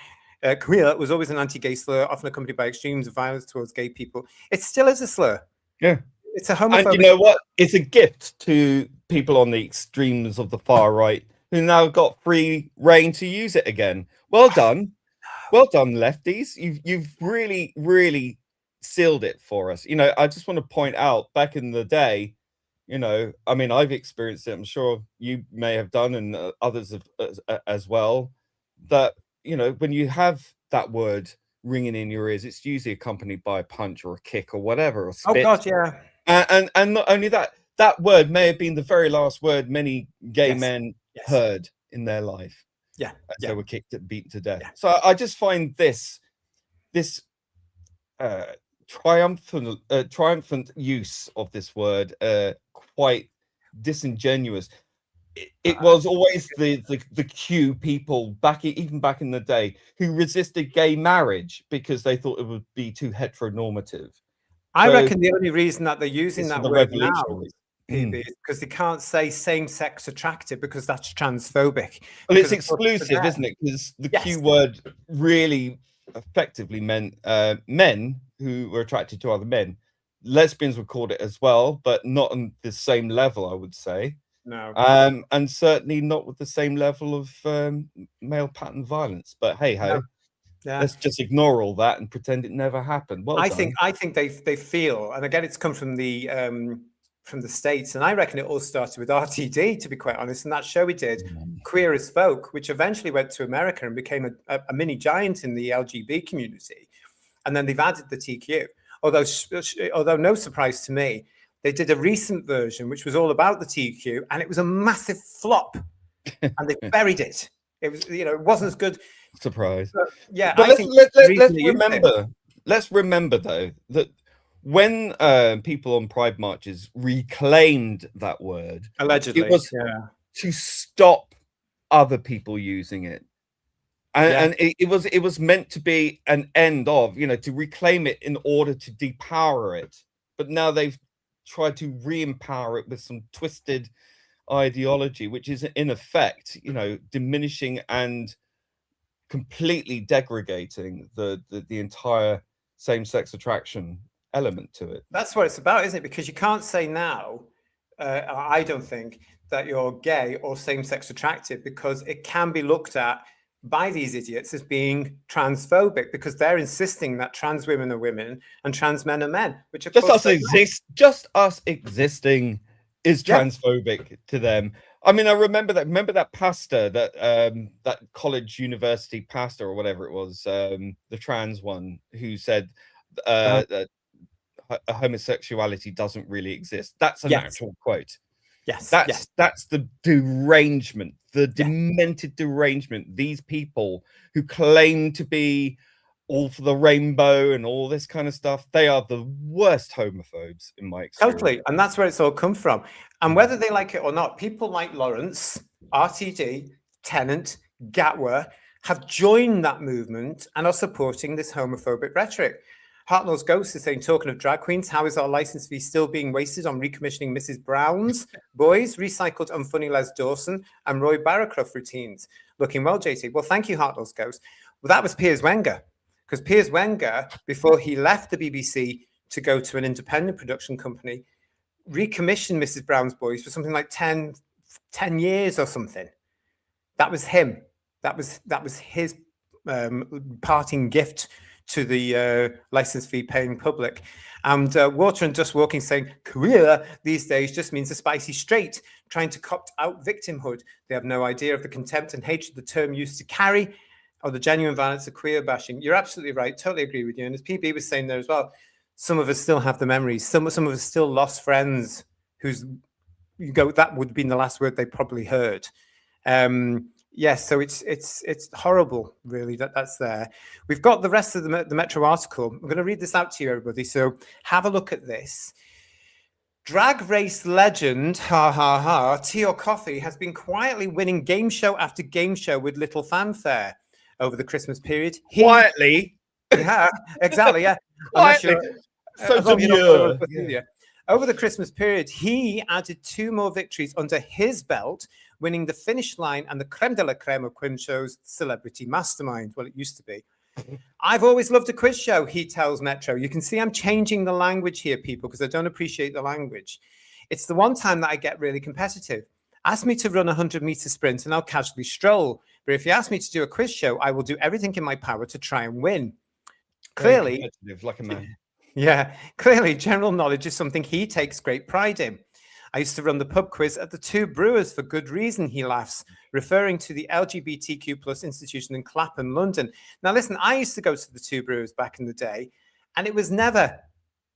Queer was always an anti-gay slur, often accompanied by extremes of violence towards gay people. It still is a slur. Yeah. It's a homophobic. And you know what? It's a gift to people on the extremes of the far right who now got free reign to use it again. Well done. Well done, lefties. You've really, really sealed it for us. You know, I just want to point out, back in the day, you know, I mean, I've experienced it. I'm sure you may have done, and others have as well, that, you know, when you have that word ringing in your ears, it's usually accompanied by a punch or a kick or whatever, or spit. Oh God, yeah. And not only that, that word may have been the very last word many gay men heard in their life. Yeah, they were beaten to death. So I just find this triumphant use of this word quite disingenuous. It was always the Q people even back in the day who resisted gay marriage because they thought it would be too heteronormative. I reckon the only reason that they're using that word now, PB, is because they can't say same-sex attractive because that's transphobic. Well, it's exclusive, isn't it? Because the Q word really effectively meant men who were attracted to other men. Lesbians would call it as well, but not on the same level, I would say. No. And certainly not with the same level of male pattern violence. But hey ho. No. Yeah. Let's just ignore all that and pretend it never happened. Well, I think they feel, and again, it's come from the States, and I reckon it all started with RTD, to be quite honest, and that show we did, Queer as Folk, which eventually went to America and became a mini giant in the LGB community, and then they've added the TQ. Although no surprise to me, they did a recent version which was all about the TQ, and it was a massive flop, and they buried it. It was, you know, it wasn't as good. Surprise. Yeah, but let's remember though that when people on Pride marches reclaimed that word, allegedly, it was to stop other people using it, and it was meant to be an end of, you know, to reclaim it in order to depower it. But now they've tried to re-empower it with some twisted ideology, which is in effect, you know, diminishing and completely degrading the entire same-sex attraction element to it. That's what it's about, isn't it? Because you can't say now, I don't think, that you're gay or same-sex attracted, because it can be looked at by these idiots as being transphobic, because they're insisting that trans women are women and trans men are men, which of just us existing is transphobic to them. I mean, I remember that pastor, that college university pastor or whatever it was, the trans one, who said that homosexuality doesn't really exist. That's an actual quote. Yes, that's the derangement, the demented derangement. These people who claim to be all for the rainbow and all this kind of stuff, they are the worst homophobes in my experience. Totally, and that's where it's all come from. And whether they like it or not, people like Lawrence, RTD, Tennant, Gatwa have joined that movement and are supporting this homophobic rhetoric. Hartnell's Ghost is saying, talking of drag queens, how is our license fee still being wasted on recommissioning Mrs. Brown's Boys, recycled unfunny Les Dawson and Roy Barraclough routines? Looking well, JT. Well, thank you, Hartnell's Ghost. Well, that was Piers Wenger. because Piers Wenger, before he left the BBC to go to an independent production company, recommissioned Mrs. Brown's Boys for something like 10 years or something. That was him. That was his parting gift to the license fee paying public. And Water and Dust Walking saying queer these days just means a spicy straight, trying to opt out victimhood. They have no idea of the contempt and hatred the term used to carry, or the genuine violence of queer bashing. You're absolutely right. Totally agree with you. And as PB was saying there as well, some of us still have the memories. Some of us still lost friends whose that would have been the last word they probably heard. Yes, so it's horrible, really, that's there. We've got the rest of the Metro article. I'm going to read this out to you, everybody. So have a look at this. Drag race legend, Tio Coffey has been quietly winning game show after game show with little fanfare over the Christmas period. Quietly? Yeah, exactly, yeah. Quietly. So demure. Yeah. Over the Christmas period, he added 2 more victories under his belt, winning the finish line and the creme de la creme of quiz shows, Celebrity Mastermind. Well, it used to be. I've always loved a quiz show, he tells Metro. You can see I'm changing the language here, people, because I don't appreciate the language. It's the one time that I get really competitive. Ask me to run a 100-meter sprint and I'll casually stroll. But if you ask me to do a quiz show, I will do everything in my power to try and win. Clearly, like a man. Yeah, clearly general knowledge is something he takes great pride in. I used to run the pub quiz at the Two Brewers for good reason, he laughs, referring to the LGBTQ plus institution in Clapham, London. Now, listen, I used to go to the Two Brewers back in the day, and it was never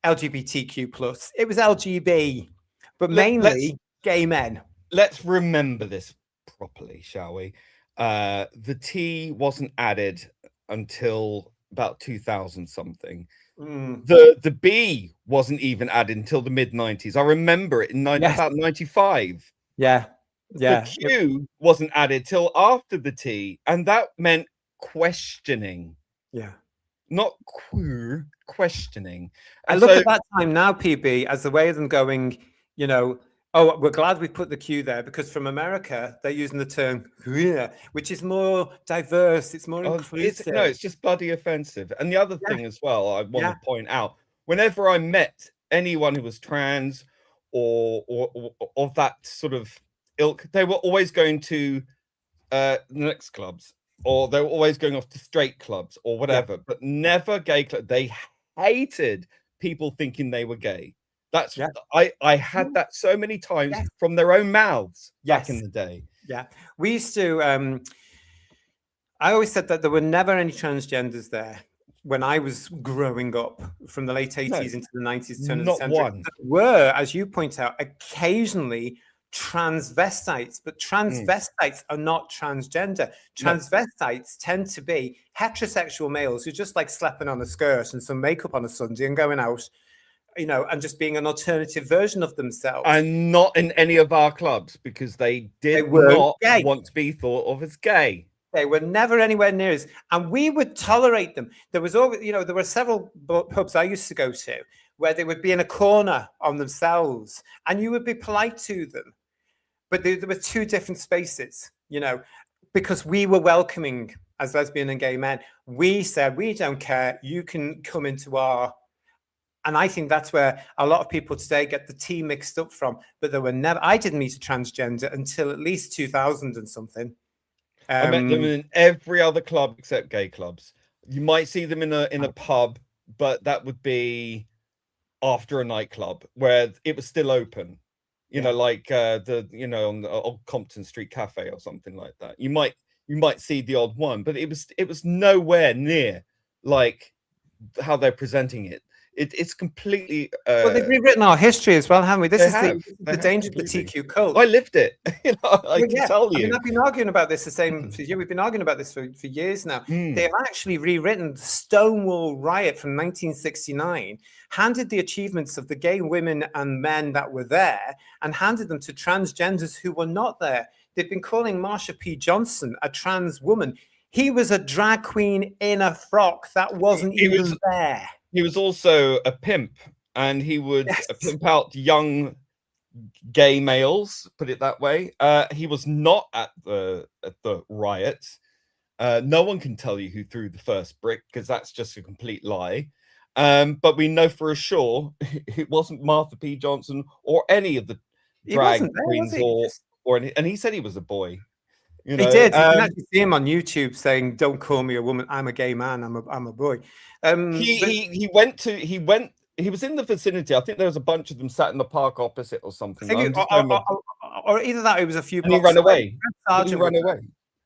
LGBTQ plus. It was LGB, but mainly gay men. Let's remember this properly, shall we? The T wasn't added until about 2000 something. The B wasn't even added until the mid-90s. I remember it in about 95. Yeah. The Q wasn't added till after the T, and that meant questioning. Yeah. Not queer, questioning. And look at that time now, PB, as the way of them going, you know, oh, we're glad we put the Q there, because from America, they're using the term queer, which is more diverse. It's more inclusive. It's just bloody offensive. And the other thing as well, I want to point out, whenever I met anyone who was trans or of that sort of ilk, they were always going to the next clubs, or they were always going off to straight clubs or whatever, but never gay clubs. They hated people thinking they were gay. That's I had that so many times from their own mouths back in the day. Yeah, we used to. I always said that there were never any transgenders there when I was growing up, from the late 80s into the 90s, turn of the century. One. There were, as you point out, occasionally transvestites, but transvestites are not transgender. Transvestites tend to be heterosexual males who just like slapping on a skirt and some makeup on a Sunday and going out, you know, and just being an alternative version of themselves. And not in any of our clubs, because they did not want to be thought of as gay. They were never anywhere near us, and we would tolerate them. There was always, you know, there were several pubs I used to go to where they would be in a corner on themselves, and you would be polite to them. But there were 2 different spaces, you know, because we were welcoming as lesbian and gay men. We said, we don't care, you can come into our. And I think that's where a lot of people today get the T mixed up from. But there were never, I didn't meet a transgender until at least 2000 and something. I met them in every other club except gay clubs. You might see them in a pub, but that would be after a nightclub where it was still open. You know, like on the old Compton Street Cafe or something like that. You might see the odd one, but it was nowhere near like how they're presenting it. It's completely. Well, they've rewritten our history as well, haven't we? This is the danger of the TQ cult. I lived it. You know, I can tell you. I mean, I've been arguing about this the same for you. We've been arguing about this for years now. They have actually rewritten the Stonewall Riot from 1969, handed the achievements of the gay women and men that were there, and handed them to transgenders who were not there. They've been calling Marsha P. Johnson a trans woman. He was a drag queen in a frock that wasn't even there. He was also a pimp, and he would pimp out young gay males, put it that way. He was not at the riot. No one can tell you who threw the first brick because that's just a complete lie. But we know for sure it wasn't Martha P. Johnson or any of the He drag wasn't there, was queens he? and he said he was a boy. You He know, did. You can actually see him on YouTube saying, "Don't call me a woman. I'm a gay man. I'm a boy." But he was in the vicinity. I think there was a bunch of them sat in the park opposite or I something. think, or either that, it was a few And he blocks ran away. He Sergeant ran away.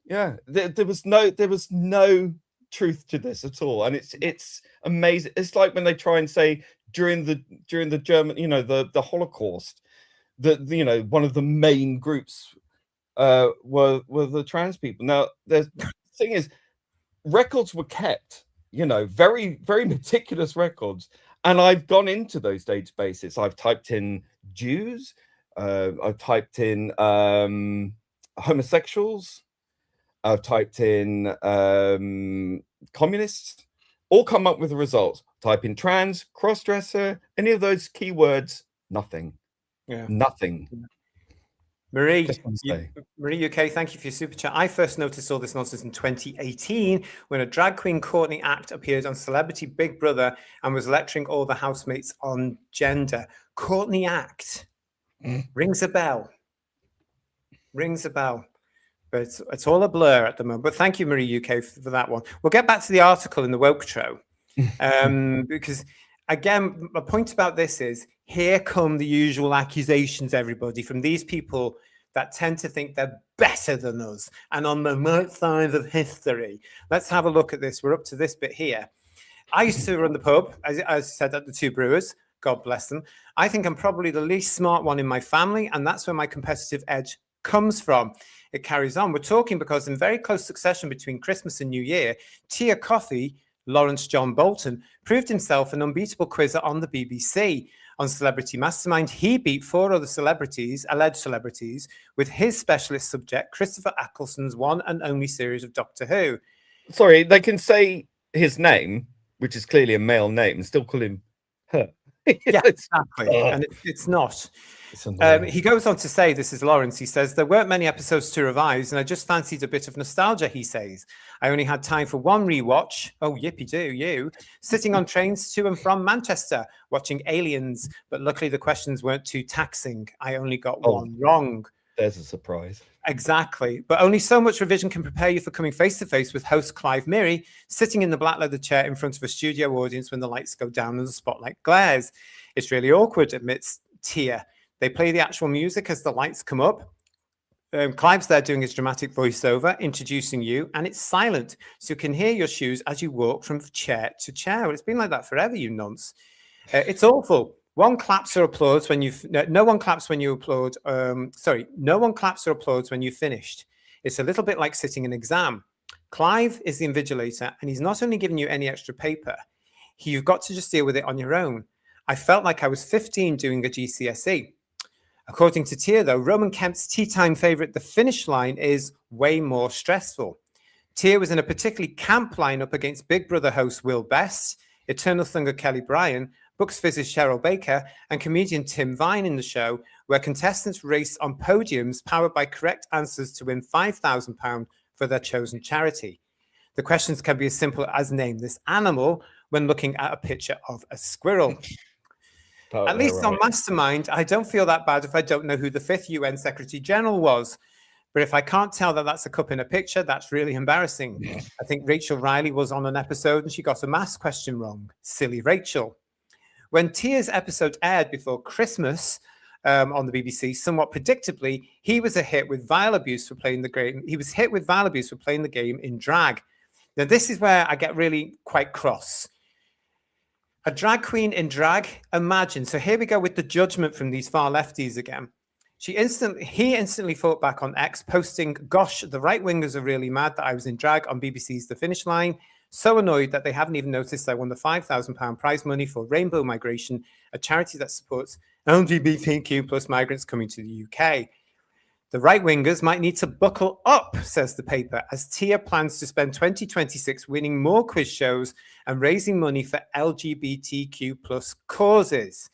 Yeah, there was no truth to this at all, and it's amazing. It's like when they try and say during the German, you know, the Holocaust, that, you know, one of the main groups were the trans people. Now, the thing is, records were kept, you know, very, very meticulous records. And I've gone into those databases. I've typed in Jews, I've typed in homosexuals, I've typed in communists, all come up with the results. Type in trans, cross-dresser, any of those keywords, nothing. Yeah. Nothing. Marie UK, thank you for your super chat. I first noticed all this nonsense in 2018 when a drag queen, Courtney Act, appeared on Celebrity Big Brother and was lecturing all the housemates on gender. Courtney Act rings a bell. Rings a bell. But it's all a blur at the moment. But thank you, Marie UK, for that one. We'll get back to the article in the Woke Show. Because, again, my point about this is, here come the usual accusations, everybody, from these people that tend to think they're better than us and on the right side of history. Let's have a look at this. We're up to this bit here. I used to run the pub, as I said, at the Two Brewers. God bless them. I think I'm probably the least smart one in my family, and that's where my competitive edge comes from. It carries on. We're talking because in very close succession between Christmas and New Year, Tia Coffey, Lawrence John Bolton, proved himself an unbeatable quizzer on the BBC. On Celebrity Mastermind, he beat 4 other celebrities, alleged celebrities, with his specialist subject, Christopher Eccleston's one and only series of Doctor Who. Sorry, they can say his name, which is clearly a male name, and still call him her. Yeah, exactly. And it's not. He goes on to say, this is Lawrence, he says, there weren't many episodes to revise, and I just fancied a bit of nostalgia, he says. I only had time for one rewatch. Oh, yippee-do, you. Sitting on trains to and from Manchester, watching Aliens, but luckily the questions weren't too taxing. I only got one wrong. There's a surprise. Exactly. But only so much revision can prepare you for coming face-to-face with host Clive Mirry, sitting in the black leather chair in front of a studio audience when the lights go down and the spotlight glares. It's really awkward, admits Tia. They play the actual music as the lights come up. Clive's there doing his dramatic voiceover, introducing you, and it's silent, so you can hear your shoes as you walk from chair to chair. Well, it's been like that forever, you nonce. It's awful. One claps or applauds when no one claps when you applaud. No one claps or applauds when you've finished. It's a little bit like sitting an exam. Clive is the invigilator, and he's not only giving you any extra paper, you've got to just deal with it on your own. I felt like I was 15 doing a GCSE. According to Tia, though, Roman Kemp's tea time favorite, the finish line, is way more stressful. Tia was in a particularly camp lineup against Big Brother host Will Best, Eternal Thunder Kelly Bryan, Books Fizz's Cheryl Baker, and comedian Tim Vine in the show, where contestants race on podiums powered by correct answers to win £5,000 for their chosen charity. The questions can be as simple as name this animal when looking at a picture of a squirrel. At least on Mastermind, I don't feel that bad if I don't know who the 5th UN Secretary General was. But if I can't tell that that's a cup in a picture, that's really embarrassing. I think Rachel Riley was on an episode and she got a maths question wrong. Silly Rachel. When Tia's episode aired before Christmas on the BBC, somewhat predictably, he was hit with vile abuse for playing the game. He was hit with vile abuse for playing the game in drag. Now, this is where I get really quite cross. A drag queen in drag, imagine. So here we go with the judgment from these far lefties again. He instantly fought back on X, posting, gosh, the right-wingers are really mad that I was in drag on BBC's The Finish Line. So annoyed that they haven't even noticed I won the £5,000 prize money for Rainbow Migration, a charity that supports LGBTQ plus migrants coming to the UK. The right-wingers might need to buckle up, says the paper, as Tia plans to spend 2026 winning more quiz shows and raising money for LGBTQ plus causes.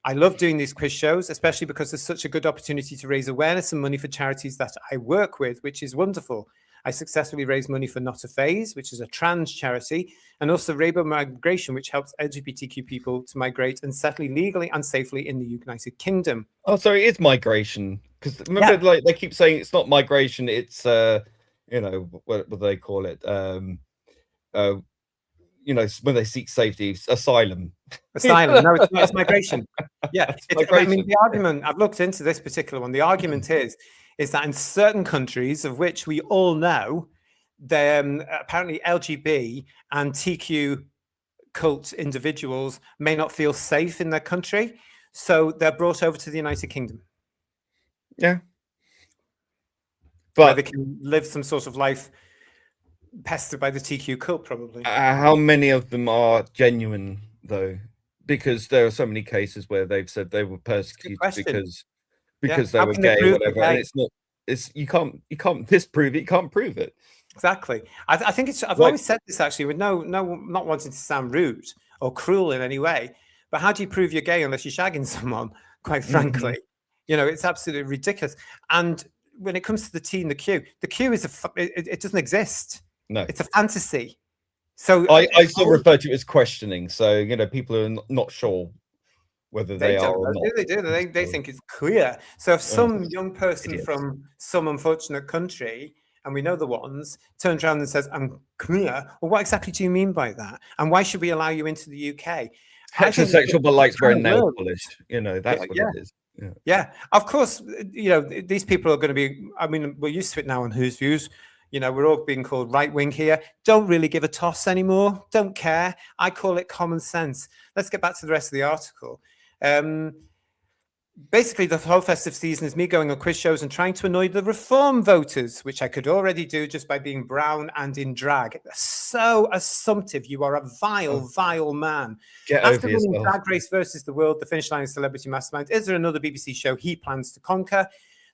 I love doing these quiz shows, especially because there's such a good opportunity to raise awareness and money for charities that I work with, which is wonderful. I successfully raised money for Not a Phase, which is a trans charity, and also Rainbow Migration, which helps LGBTQ people to migrate and settle legally and safely in the United Kingdom. Oh, sorry, it is migration. Because remember, like they keep saying it's not migration, it's you know, what do they call it? You know, when they seek safety, asylum. Asylum. No, it's not. It's migration. Yeah. Migration. I mean, the argument, I've looked into this particular one. The argument is that in certain countries, of which we all know, apparently LGB and TQ cult individuals may not feel safe in their country. So they're brought over to the United Kingdom. Yeah. But where they can live some sort of life pestered by the TQ cult, probably. How many of them are genuine, though? Because there are so many cases where they've said they were persecuted because they were gay or whatever, and you can't disprove it, you can't prove it. Exactly. I think it's. I've always said this actually, with not wanting to sound rude or cruel in any way. But how do you prove you're gay unless you're shagging someone? Quite frankly, you know, it's absolutely ridiculous. And when it comes to the T and the Q is it doesn't exist. No, it's a fantasy. So I still refer to it as questioning. So, you know, people are not sure whether they are or not. They think it's queer. So if some young person from some unfortunate country, and we know the ones, turns around and says, "I'm queer," well, what exactly do you mean by that? And why should we allow you into the UK? Heterosexual but likes wearing nail polish. You know, that's what it is. Yeah, of course. You know, these people are going to be. I mean, we're used to it now on Whose Views. You know, we're all being called right wing here. Don't really give a toss anymore. Don't care. I call it common sense. Let's get back to the rest of the article. Basically, the whole festive season is me going on quiz shows and trying to annoy the reform voters, which I could already do just by being brown and in drag. So assumptive. You are a vile man. After winning Drag Race versus the World, the finish line is Celebrity Mastermind. Is there another BBC show he plans to conquer?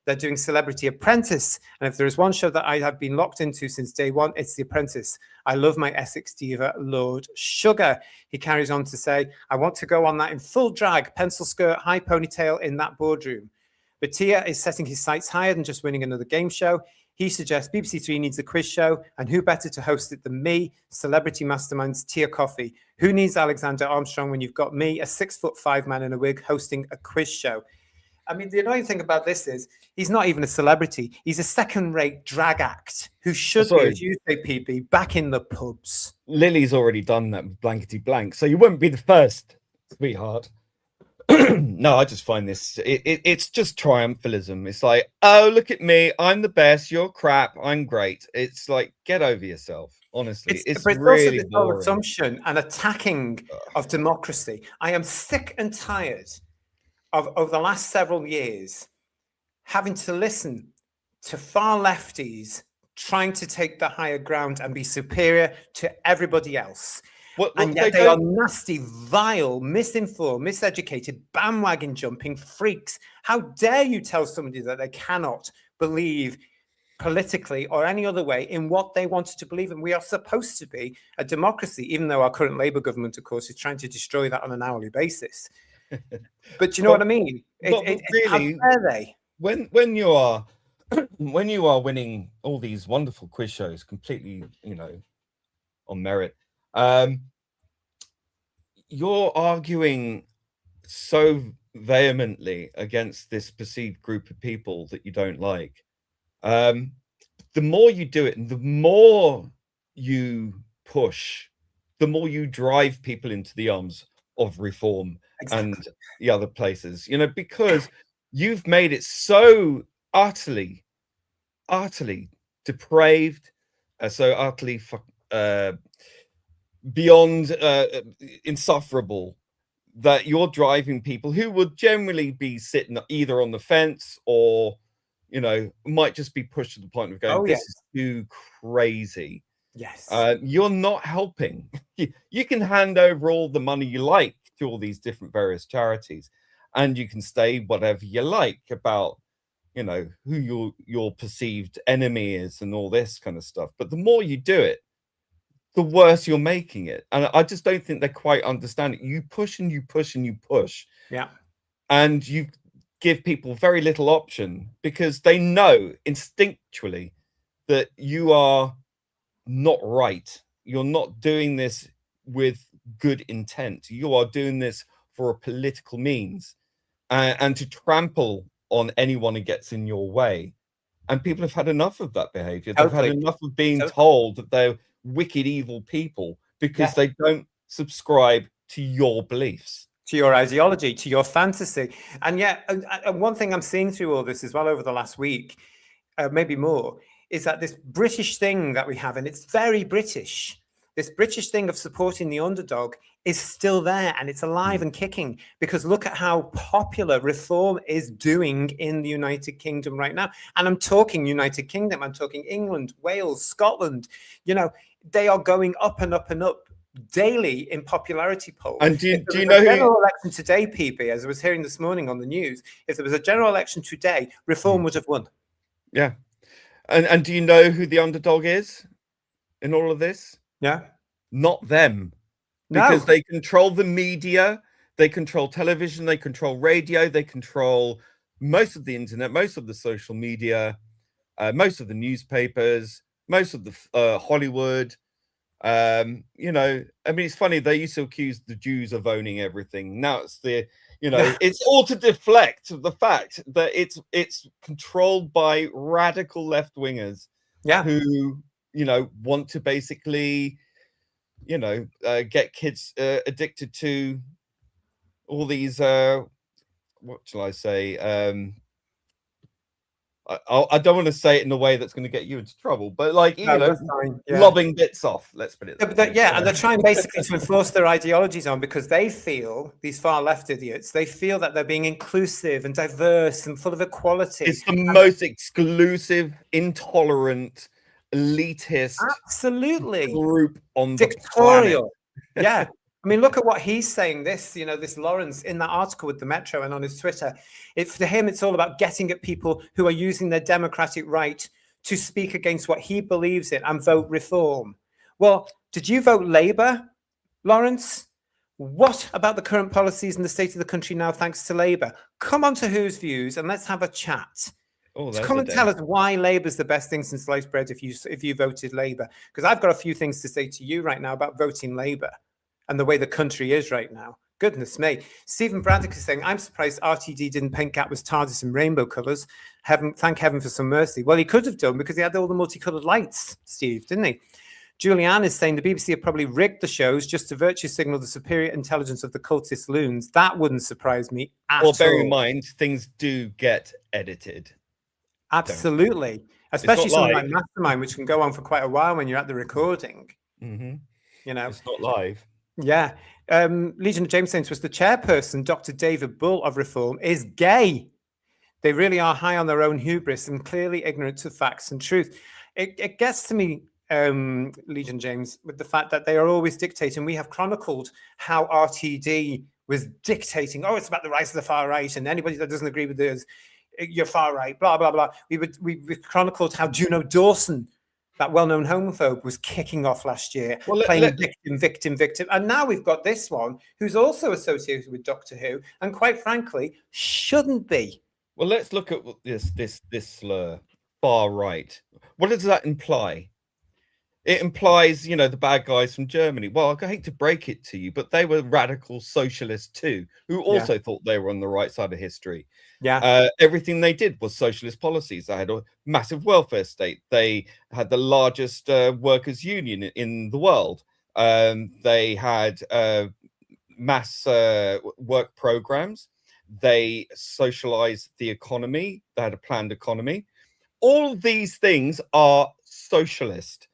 They're doing Celebrity Apprentice. And if there is one show that I have been locked into since day one, it's The Apprentice. I love my Essex diva, Lord Sugar. He carries on to say, I want to go on that in full drag, pencil skirt, high ponytail in that boardroom. But Tia is setting his sights higher than just winning another game show. He suggests BBC Three needs a quiz show, and who better to host it than me, Celebrity Mastermind's Tia Coffee. Who needs Alexander Armstrong when you've got me, a 6'5" man in a wig, hosting a quiz show? I mean, the annoying thing about this is he's not even a celebrity. He's a second-rate drag act who should be, as you say, PB, back in the pubs. Lily's already done that with blankety blank, so you wouldn't be the first, sweetheart. No, I just find this, it's just triumphalism. It's like, oh, look at me. I'm the best. You're crap. I'm great. It's like, get over yourself. Honestly, it's really also the assumption and attacking of democracy. I am sick and tired of over the last several years having to listen to far lefties trying to take the higher ground and be superior to everybody else. And yet they are nasty, vile, misinformed, miseducated, bandwagon jumping freaks. How dare you tell somebody that they cannot believe politically or any other way in what they wanted to believe in? We are supposed to be a democracy, even though our current Labour government, of course, is trying to destroy that on an hourly basis. But you know what I mean? Really, how dare they? When you are winning all these wonderful quiz shows completely, you know, on merit, you're arguing so vehemently against this perceived group of people that you don't like. The more you do it, and the more you push, the more you drive people into the arms of reform. Exactly. And the other places, you know, because you've made it so utterly depraved, so utterly beyond insufferable that you're driving people who would generally be sitting either on the fence or, you know, might just be pushed to the point of going, this is too crazy. Yes. You're not helping. You can hand over all the money you like to all these different various charities, and you can say whatever you like about, you know, who your perceived enemy is and all this kind of stuff. But the more you do it, the worse you're making it. And I just don't think they quite understand it. You push and you push and you push. Yeah. And you give people very little option because they know instinctually that you are not right. You're not doing this with good intent. You are doing this for a political means, and to trample on anyone who gets in your way. And people have had enough of that behavior. They've had Totally. enough of being Totally. told that they're wicked, evil people because Yeah. they don't subscribe to your beliefs, To your ideology, to your fantasy. And yet, one thing I'm seeing through all this as well over the last week, maybe more, is that this British thing that we have, and it's very British, this British thing of supporting the underdog is still there, and it's alive and kicking, because look at how popular reform is doing in the United Kingdom right now. And I'm talking United Kingdom, I'm talking England, Wales, Scotland. You know, they are going up and up and up daily in popularity polls. and do you know know general election today, PB, as I was hearing this morning on the news, if there was a general election today, reform would have won. Yeah. And do you know who the underdog is in all of this? Yeah. Not them. Because they control the media, they control television, they control radio, they control most of the internet, most of the social media, most of the newspapers, most of the Hollywood. You know, I mean, it's funny, they used to accuse the Jews of owning everything. Now it's it's all to deflect the fact that it's controlled by radical left-wingers who, want to basically get kids addicted to all these what shall I say, I don't want to say it in a way that's going to get you into trouble, but lobbing bits off, let's put it that way. And they're trying basically to enforce their ideologies on, because they feel, these far left idiots, they feel that they're being inclusive and diverse and full of equality. It's the most exclusive, intolerant, elitist group on dictatorial the planet. Yeah, I mean, look at what he's saying. This Lawrence, in that article with the Metro and on his Twitter, for him it's all about getting at people who are using their democratic right to speak against what he believes in and vote reform. Well, did you vote Labour, Lawrence? What about the current policies and the state of the country now thanks to Labour? Come on to Who's Views and let's have a chat. So come and tell us why Labour's the best thing since sliced bread if you voted Labour. Because I've got a few things to say to you right now about voting Labour and the way the country is right now. Goodness me. Stephen Braddock is saying, I'm surprised RTD didn't paint Gatwick's TARDIS in rainbow colours. Thank heaven for some mercy. Well, he could have done, because he had all the multicoloured lights, Steve, didn't he? Julianne is saying the BBC have probably rigged the shows just to virtue signal the superior intelligence of the cultist loons. That wouldn't surprise me at all. Well, bear in mind, things do get edited. Absolutely. Especially something like Mastermind, which can go on for quite a while when you're at the recording. Mm-hmm. It's not live. Yeah. Legion of James saying to us, the chairperson, Dr. David Bull of Reform, is gay. They really are high on their own hubris and clearly ignorant of facts and truth. It gets to me, Legion James, with the fact that they are always dictating. We have chronicled how RTD was dictating, it's about the rise of the far right, and anybody that doesn't agree with this, you're far right, blah, blah, blah. We chronicled how Juno Dawson, that well-known homophobe, was kicking off last year, playing victim. And now we've got this one who's also associated with Doctor Who, and quite frankly, shouldn't be. Well, let's look at this slur, far right. What does that imply? It implies, the bad guys from Germany. Well, I hate to break it to you, but they were radical socialists too, who also thought they were on the right side of history. Yeah. Everything they did was socialist policies. They had a massive welfare state. They had the largest workers' union in the world. They had mass work programs. They socialized the economy. They had a planned economy. All of these things are socialist.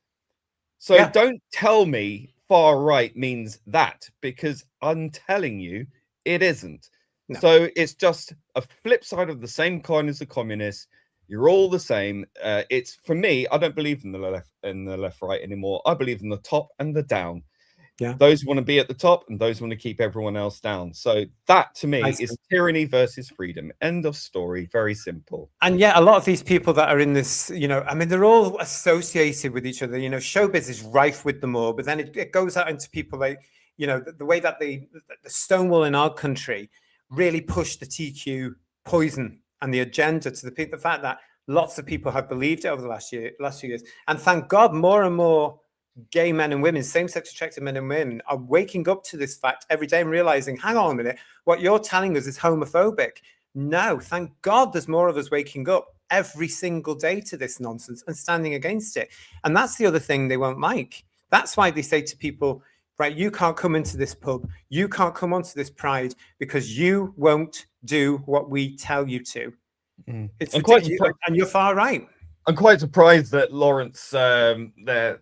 So don't tell me far right means that, because I'm telling you it isn't. No. So it's just a flip side of the same coin as the communists. You're all the same. It's, for me, I don't believe in the left right anymore. I believe in the top and the down. Yeah. Those who want to be at the top and those who want to keep everyone else down. So that to me is tyranny versus freedom. End of story. Very simple. And yet a lot of these people that are in this, they're all associated with each other. Showbiz is rife with them all, but then it goes out into people like, the way that the Stonewall in our country really pushed the TQ poison and the agenda to the people. The fact that Lots of people have believed it over the last few years. And thank God more and more gay men and women, same-sex attracted men and women, are waking up to this fact every day and realizing, hang on a minute, what you're telling us is homophobic. No, thank God there's more of us waking up every single day to this nonsense and standing against it. And that's the other thing they won't like. That's why they say to people, right, you can't come into this pub, you can't come onto this pride because you won't do what we tell you to. It's ridiculous, and you're far right. I'm quite surprised that Lawrence there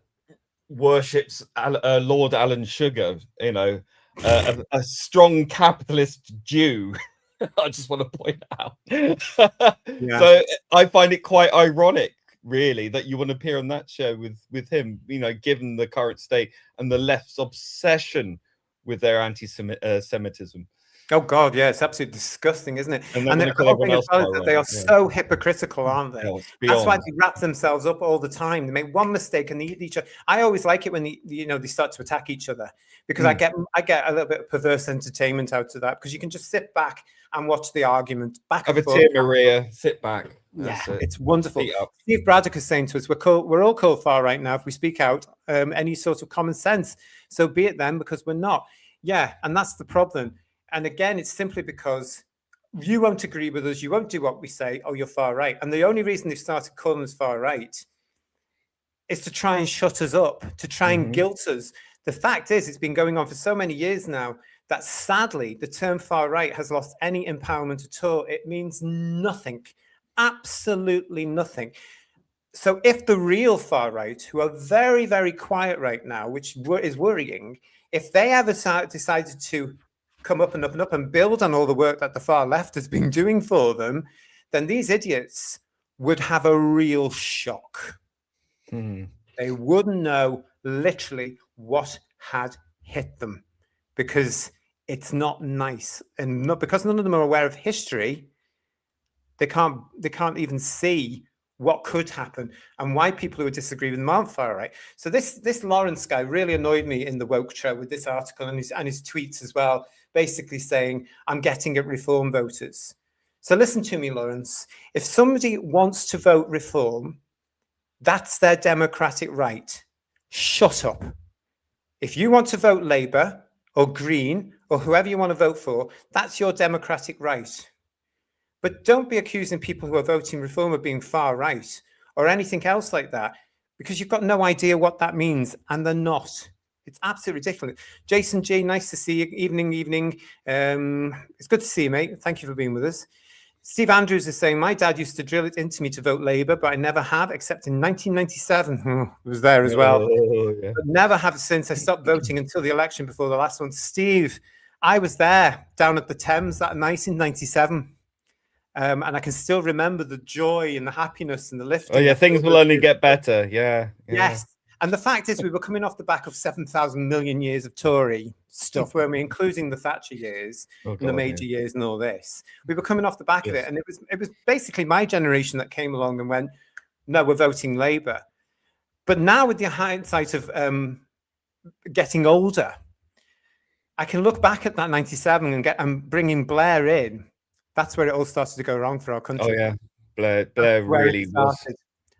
worships Lord Alan Sugar, you know, a strong capitalist Jew. I just want to point out. Yeah. So I find it quite ironic, really, that you want to appear on that show with him, you know, given the current state and the left's obsession with their anti-Semitism. Oh God, yeah, it's absolutely disgusting, isn't it? And the whole thing is that they are so hypocritical, aren't they? That's why they wrap themselves up all the time. They make one mistake and they eat each other. I always like it when they start to attack each other, because I get a little bit of perverse entertainment out of that, because you can just sit back and watch the argument back. Have a tea, Maria. Sit back. That's it's wonderful. Steve Braddock is saying to us, we're all called far right now if we speak out any sort of common sense. So be it then, because we're not. Yeah, and that's the problem. And again, it's simply because you won't agree with us, you won't do what we say, oh, you're far right. And the only reason they've started calling us far right is to try and shut us up, to try and guilt us. The fact is, it's been going on for so many years now that sadly, the term far right has lost any empowerment at all. It means nothing, absolutely nothing. So if the real far right, who are very, very quiet right now, which is worrying, if they ever decided to come up and up and up and build on all the work that the far left has been doing for them, then these idiots would have a real shock. They wouldn't know literally what had hit them, because it's not nice. And not because none of them are aware of history, they can't even see what could happen and why people who disagree with them aren't far right. So this Lawrence guy really annoyed me in the woke show with this article and his tweets as well, basically saying, I'm getting at reform voters. So listen to me, Lawrence. If somebody wants to vote reform, that's their democratic right. Shut up. If you want to vote Labour or Green or whoever you want to vote for, that's your democratic right. But don't be accusing people who are voting reform of being far right or anything else like that, because you've got no idea what that means, and they're not. It's absolutely ridiculous. Jason G, nice to see you. Evening. It's good to see you, mate. Thank you for being with us. Steve Andrews is saying, my dad used to drill it into me to vote Labour, but I never have, except in 1997. I was there as well. Yeah. But never have since. I stopped voting until the election before the last one. Steve, I was there down at the Thames that night in 97. And I can still remember the joy and the happiness and the lifting. Oh yeah, things will only get better. Yeah. Yes. And the fact is, we were coming off the back of 7,000 million years of Tory stuff, weren't we? Including the Thatcher years and the major years and all this. We were coming off the back of it. And it was basically my generation that came along and went, no, we're voting Labour. But now with the hindsight of getting older, I can look back at that 97 and bringing Blair in. That's where it all started to go wrong for our country. Oh yeah, Blair really was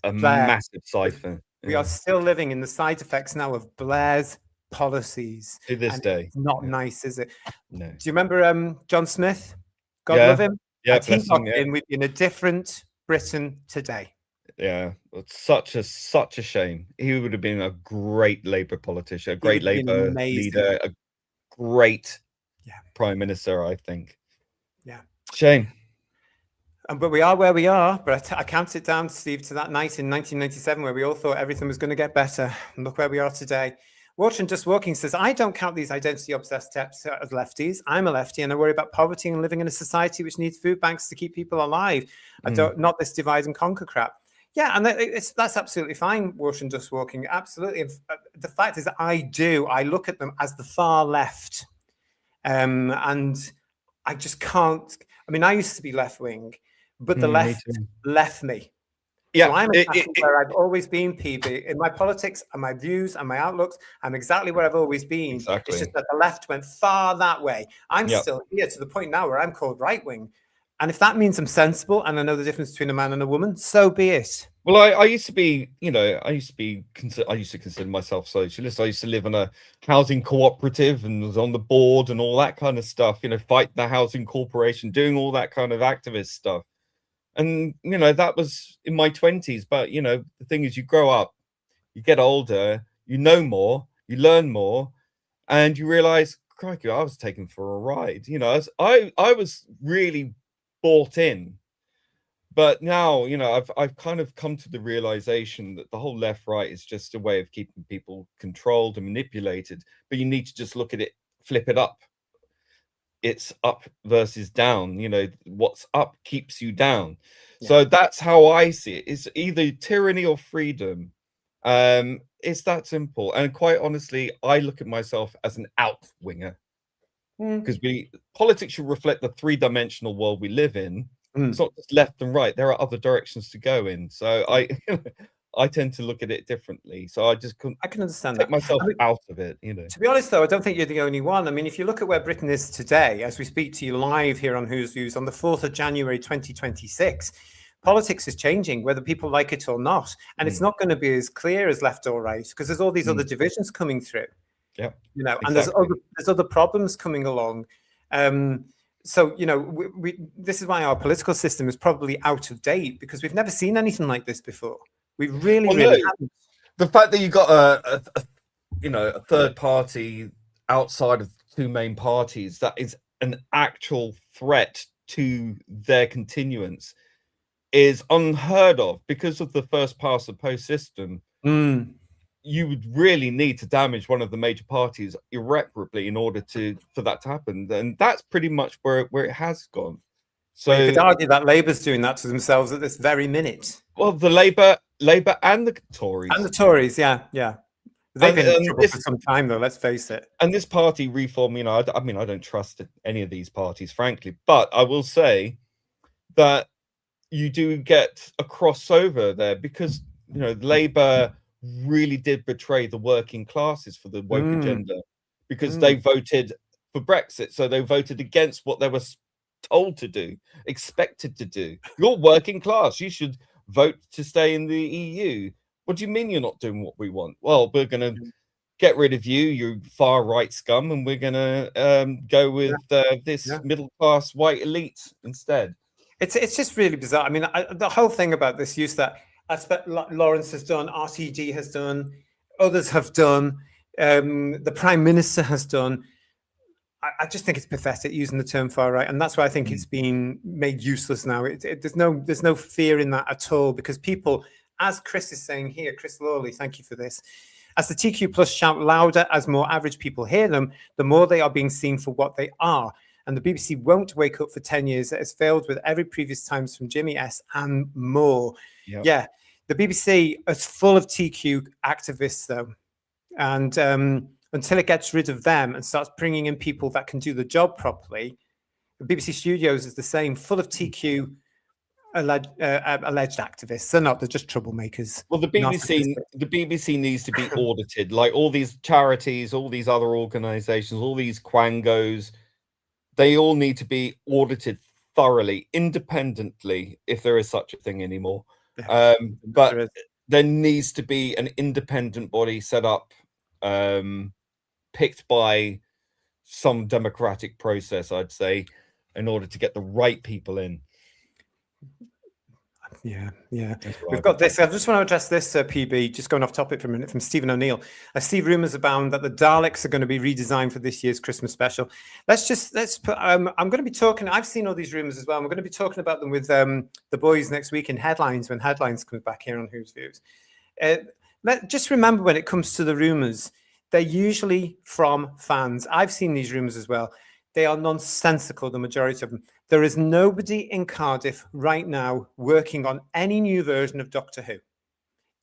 a massive cipher. We are still living in the side effects now of Blair's policies. To this day. It's not nice, is it? No. Do you remember John Smith? God love him. Yeah, he got in, we'd be in a different Britain today. Yeah, it's such a shame. He would have been a great Labour politician, a great Labour leader, a great Prime Minister, I think. Yeah. Shame. But we are where we are. But I count it down, Steve, to that night in 1997 where we all thought everything was going to get better. And look where we are today. Water and Just Walking says, I don't count these identity-obsessed steps as lefties. I'm a lefty and I worry about poverty and living in a society which needs food banks to keep people alive. Not this divide and conquer crap. Yeah, and that's absolutely fine, Water and Just Walking. Absolutely. And the fact is that I look at them as the far left. And I just can't. I mean, I used to be left-wing, but the left left me. Yeah, so I'm exactly where I've always been, PB. In my politics and my views and my outlooks, I'm exactly where I've always been. Exactly. It's just that the left went far that way. I'm still here to the point now where I'm called right-wing. And if that means I'm sensible and I know the difference between a man and a woman, so be it. Well, I used to be, I used to consider myself socialist. I used to live in a housing cooperative and was on the board and all that kind of stuff, fight the housing corporation, doing all that kind of activist stuff. And, that was in my 20s. But, the thing is, you grow up, you get older, you know more, you learn more, and you realize, crikey, I was taken for a ride. I was really bought in. But now, I've kind of come to the realization that the whole left-right is just a way of keeping people controlled and manipulated. But you need to just look at it, flip it up. It's up versus down. What's up keeps you down. Yeah. So that's how I see it. It's either tyranny or freedom. It's that simple. And quite honestly, I look at myself as an out-winger. Because politics should reflect the three-dimensional world we live in. It's not just left and right. There are other directions to go in. So I tend to look at it differently. So I can understand take that. myself out of it. To be honest, though, I don't think you're the only one. I mean, if you look at where Britain is today, as we speak to you live here on Who's Views on the 4th of January 2026, politics is changing, whether people like it or not. And it's not going to be as clear as left or right because there's all these other divisions coming through. Yeah, and there's other problems coming along. So, this is why our political system is probably out of date because we've never seen anything like this before. We really haven't. The fact that you got a third party outside of the two main parties that is an actual threat to their continuance is unheard of because of the first past the post system. You would really need to damage one of the major parties irreparably in order for that to happen. And that's pretty much where it has gone. So you could argue that Labour's doing that to themselves at this very minute. Well, the Labour and the Tories. And the Tories, yeah. They've been in trouble for some time, though, let's face it. And this party reform, I don't trust any of these parties, frankly. But I will say that you do get a crossover there because, Labour really did betray the working classes for the woke agenda because they voted for Brexit. So they voted against what they were told to do, expected to do. You're working class. You should vote to stay in the EU. What do you mean you're not doing what we want? Well, we're going to get rid of you, you far right scum, and we're going to go with this middle class white elite instead. It's just really bizarre. I mean, the whole thing about this use that Lawrence has done, RTD has done, others have done, the Prime Minister has done. I just think it's pathetic using the term far right, and that's why I think it's been made useless now. There's no fear in that at all because people, as Chris is saying here, Chris Lawley, thank you for this. As the TQ plus shout louder, as more average people hear them, the more they are being seen for what they are. And the BBC won't wake up for 10 years. It has failed with every previous times from Jimmy S and more. Yep. Yeah, the BBC is full of TQ activists, though. And until it gets rid of them and starts bringing in people that can do the job properly, the BBC Studios is the same, full of TQ alleged activists. They're not, they're just troublemakers. Well, the BBC needs to be audited, like all these charities, all these other organizations, all these quangos. They all need to be audited thoroughly, independently, if there is such a thing anymore. But there needs to be an independent body set up, picked by some democratic process, I'd say, in order to get the right people in. Yeah. We've got this. I just want to address this, PB, just going off topic for a minute, from Stephen O'Neill. I see rumours abound that the Daleks are going to be redesigned for this year's Christmas special. Let's put, I'm going to be talking, I've seen all these rumours as well. I'm going to be talking about them with the boys next week in Headlines, when Headlines comes back here on Who's Views. Just remember, when it comes to the rumours, they're usually from fans. I've seen these rumours as well. They are nonsensical, the majority of them. There is nobody in Cardiff right now working on any new version of Doctor Who.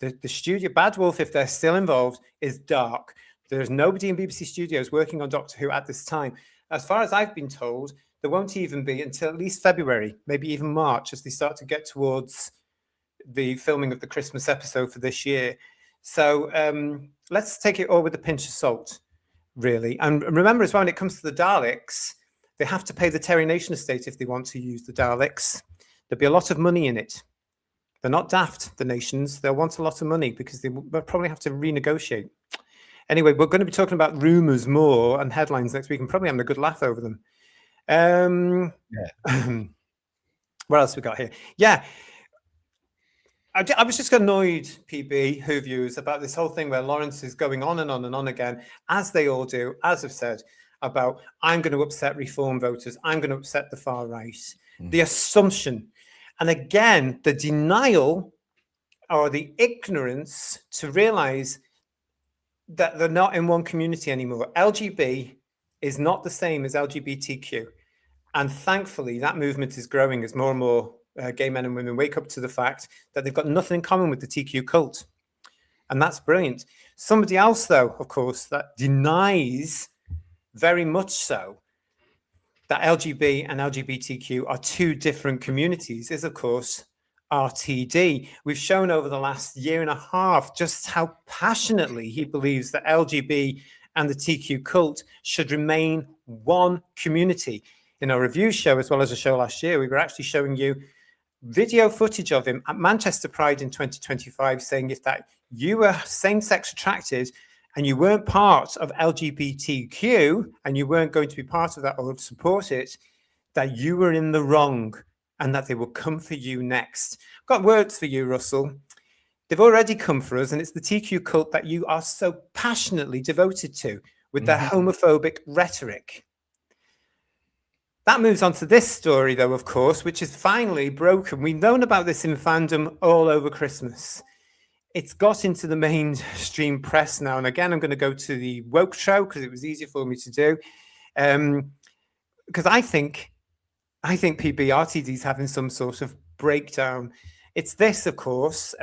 The studio, Bad Wolf, if they're still involved, is dark. There's nobody in BBC Studios working on Doctor Who at this time. As far as I've been told, there won't even be until at least February, maybe even March, as they start to get towards the filming of the Christmas episode for this year. So let's take it all with a pinch of salt, really. And remember as well, when it comes to the Daleks, They have to pay the Terry Nation estate if they want to use the Daleks. There'll be a lot of money in it. They're not daft, the nations. They'll want a lot of money because they'll probably have to renegotiate. Anyway, we're going to be talking about rumours more and headlines next week and probably having a good laugh over them. What else we got here? Yeah. I was just annoyed, PB, who views, about this whole thing where Lawrence is going on and on and on again, as they all do, as I've said, about I'm going to upset reform voters, I'm going to upset the far right. The assumption, and again, the denial or the ignorance to realize that they're not in one community anymore. LGB is not the same as LGBTQ. And thankfully, that movement is growing as more and more gay men and women wake up to the fact that they've got nothing in common with the TQ cult. And that's brilliant. Somebody else, though, of course, that denies very much so that LGB and LGBTQ are two different communities is, of course, RTD. We've shown over the last year and a half just how passionately he believes that LGB and the TQ cult should remain one community. In our review show, as well as a show last year, we were actually showing you video footage of him at Manchester Pride in 2025 saying if that you were same-sex attracted and you weren't part of LGBTQ and you weren't going to be part of that or support it, that you were in the wrong and that they will come for you next. I've got words for you, Russell. They've already come for us, and it's the TQ cult that you are so passionately devoted to with their homophobic rhetoric. That moves on to this story, though, of course, which is finally broken. We've known about this in fandom all over Christmas. It's got into the mainstream press now. And again, I'm going to go to the woke show because it was easier for me to do. Because I think PB RTD's having some sort of breakdown. It's this, of course.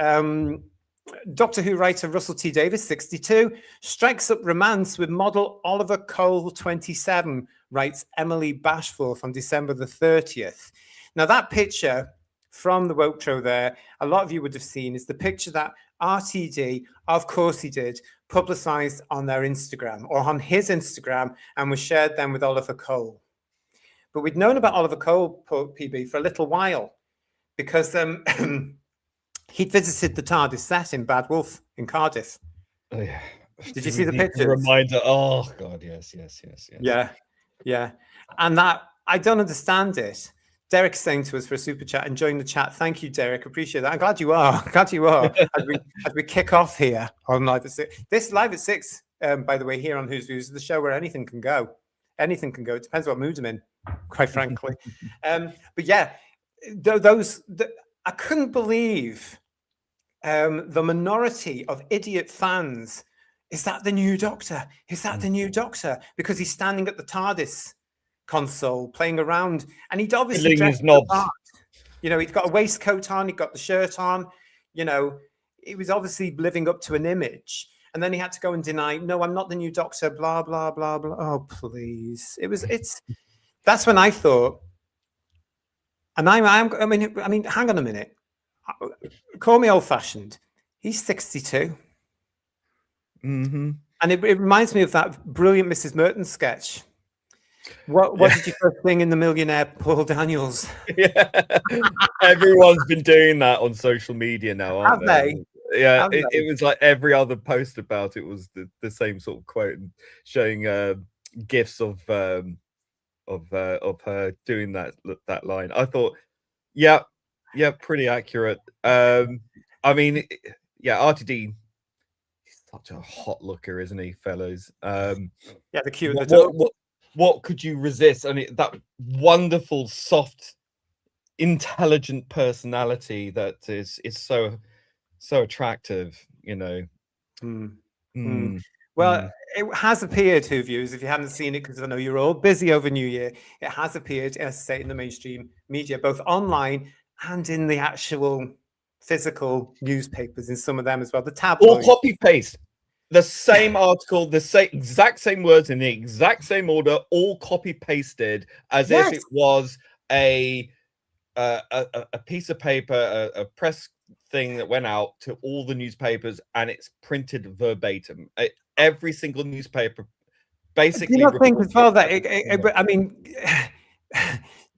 Doctor Who writer Russell T Davies, 62, strikes up romance with model Oliver Cole, 27, writes Emily Bashforth on December the 30th. Now, that picture from the woke show there, a lot of you would have seen, is the picture that RTD, of course he did, publicized on their Instagram or on his Instagram and was shared then with Oliver Cole. But we'd known about Oliver Cole, PB, for a little while because he'd visited the TARDIS set in Bad Wolf in Cardiff. Oh, yeah. Did you see the pictures? Reminder. Oh, God, yes. Yeah. And that, I don't understand it. Derek's saying to us for a super chat, enjoying the chat. Thank you, Derek. Appreciate that. I'm glad you are. As we kick off here on Live at 6. This Live at 6, by the way, here on Who's Views, is the show where anything can go. Anything can go. It depends what mood I'm in, quite frankly. But yeah, I couldn't believe the minority of idiot fans. Is that the new Doctor? Is that the new Doctor? Because he's standing at the TARDIS console playing around, and he'd obviously dressed the part. You know, he'd got a waistcoat on, he'd got the shirt on. You know, he was obviously living up to an image, and then he had to go and deny, no, I'm not the new Doctor, blah blah blah blah. Oh, please! That's when I thought, and I mean, hang on a minute. Call me old-fashioned. He's 62. And it reminds me of that brilliant Mrs. Merton sketch. What did you first thing in The Millionaire, Paul Daniels? Yeah, everyone's been doing that on social media now, aren't they? Yeah, it was like every other post about it was the same sort of quote, and showing gifs of her doing that line. I thought, yeah, pretty accurate. I mean, yeah, RTD. Such a hot looker, isn't he, fellows? Yeah, the cute. What could you resist? I mean, that wonderful, soft, intelligent personality that is so attractive, you know. Well, it has appeared, Who Views, if you haven't seen it, because I know you're all busy over New Year. It has appeared, as I say, in the mainstream media, both online and in the actual physical newspapers, in some of them as well. The tabloids. All copy paste. The same article, the exact same words in the exact same order, all copy pasted as if it was a piece of paper, a press thing that went out to all the newspapers, and it's printed verbatim. Every single newspaper basically. Do you not think as well that I mean,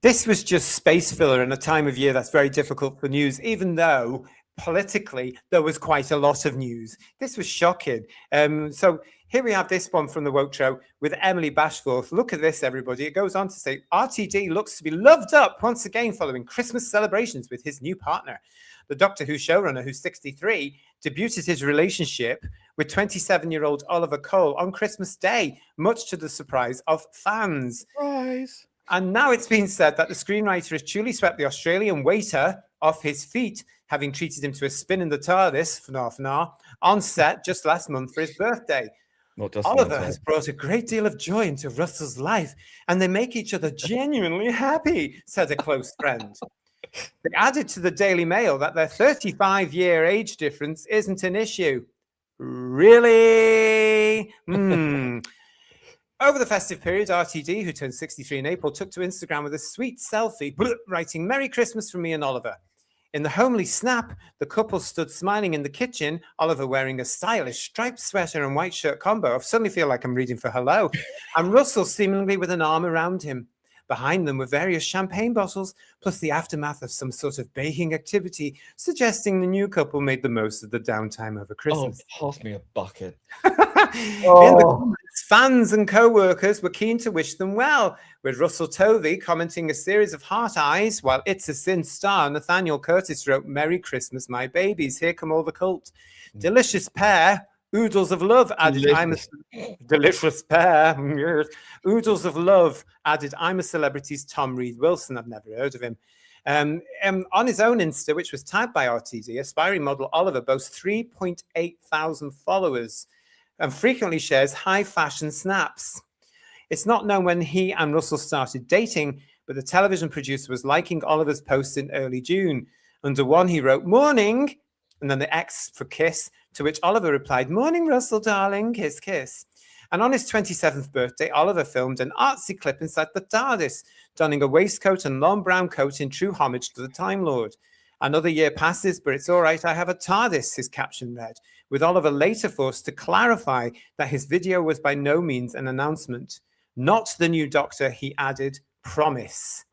this was just space filler in a time of year that's very difficult for news, even though politically there was quite a lot of news. This was shocking. So here we have this one from the Woke Show with Emily Bashforth. Look at this, everybody. It goes on to say, RTD looks to be loved up once again following Christmas celebrations with his new partner. The Doctor Who showrunner, who's 63, debuted his relationship with 27-year-old Oliver Cole on Christmas Day, much to the surprise of fans. Surprise. And now it's been said that the screenwriter has truly swept the Australian waiter off his feet, having treated him to a spin in the TARDIS, on set just last month for his birthday. Oliver has brought a great deal of joy into Russell's life, and they make each other genuinely happy, said a close friend. They added to the Daily Mail that their 35-year age difference isn't an issue. Really? Over the festive period, RTD, who turned 63 in April, took to Instagram with a sweet selfie, writing, "Merry Christmas from me and Oliver." In the homely snap, the couple stood smiling in the kitchen, Oliver wearing a stylish striped sweater and white shirt combo. I suddenly feel like I'm reading for Hello. And Russell seemingly with an arm around him. Behind them were various champagne bottles, plus the aftermath of some sort of baking activity, suggesting the new couple made the most of the downtime over Christmas. Oh, pass me a bucket. In the comments, fans and co-workers were keen to wish them well, with Russell Tovey commenting a series of heart eyes, while It's a Sin star Nathaniel Curtis wrote, "Merry Christmas, my babies. Here come all the cult." Delicious pair. Oodles of Love added, delicious pair. Yes. Oodles of Love added, "I'm a Celebrity's Tom Reed Wilson." I've never heard of him. On his own Insta, which was tagged by RTD, aspiring model Oliver boasts 3.8 thousand followers and frequently shares high fashion snaps. It's not known when he and Russell started dating, but the television producer was liking Oliver's posts in early June. Under one, he wrote, "Morning," and then the X for kiss, to which Oliver replied, "Morning, Russell, darling, kiss, kiss." And on his 27th birthday, Oliver filmed an artsy clip inside the TARDIS, donning a waistcoat and long brown coat in true homage to the Time Lord. "Another year passes, but it's all right, I have a TARDIS," his caption read, with Oliver later forced to clarify that his video was by no means an announcement. "Not the new Doctor," he added, "promise."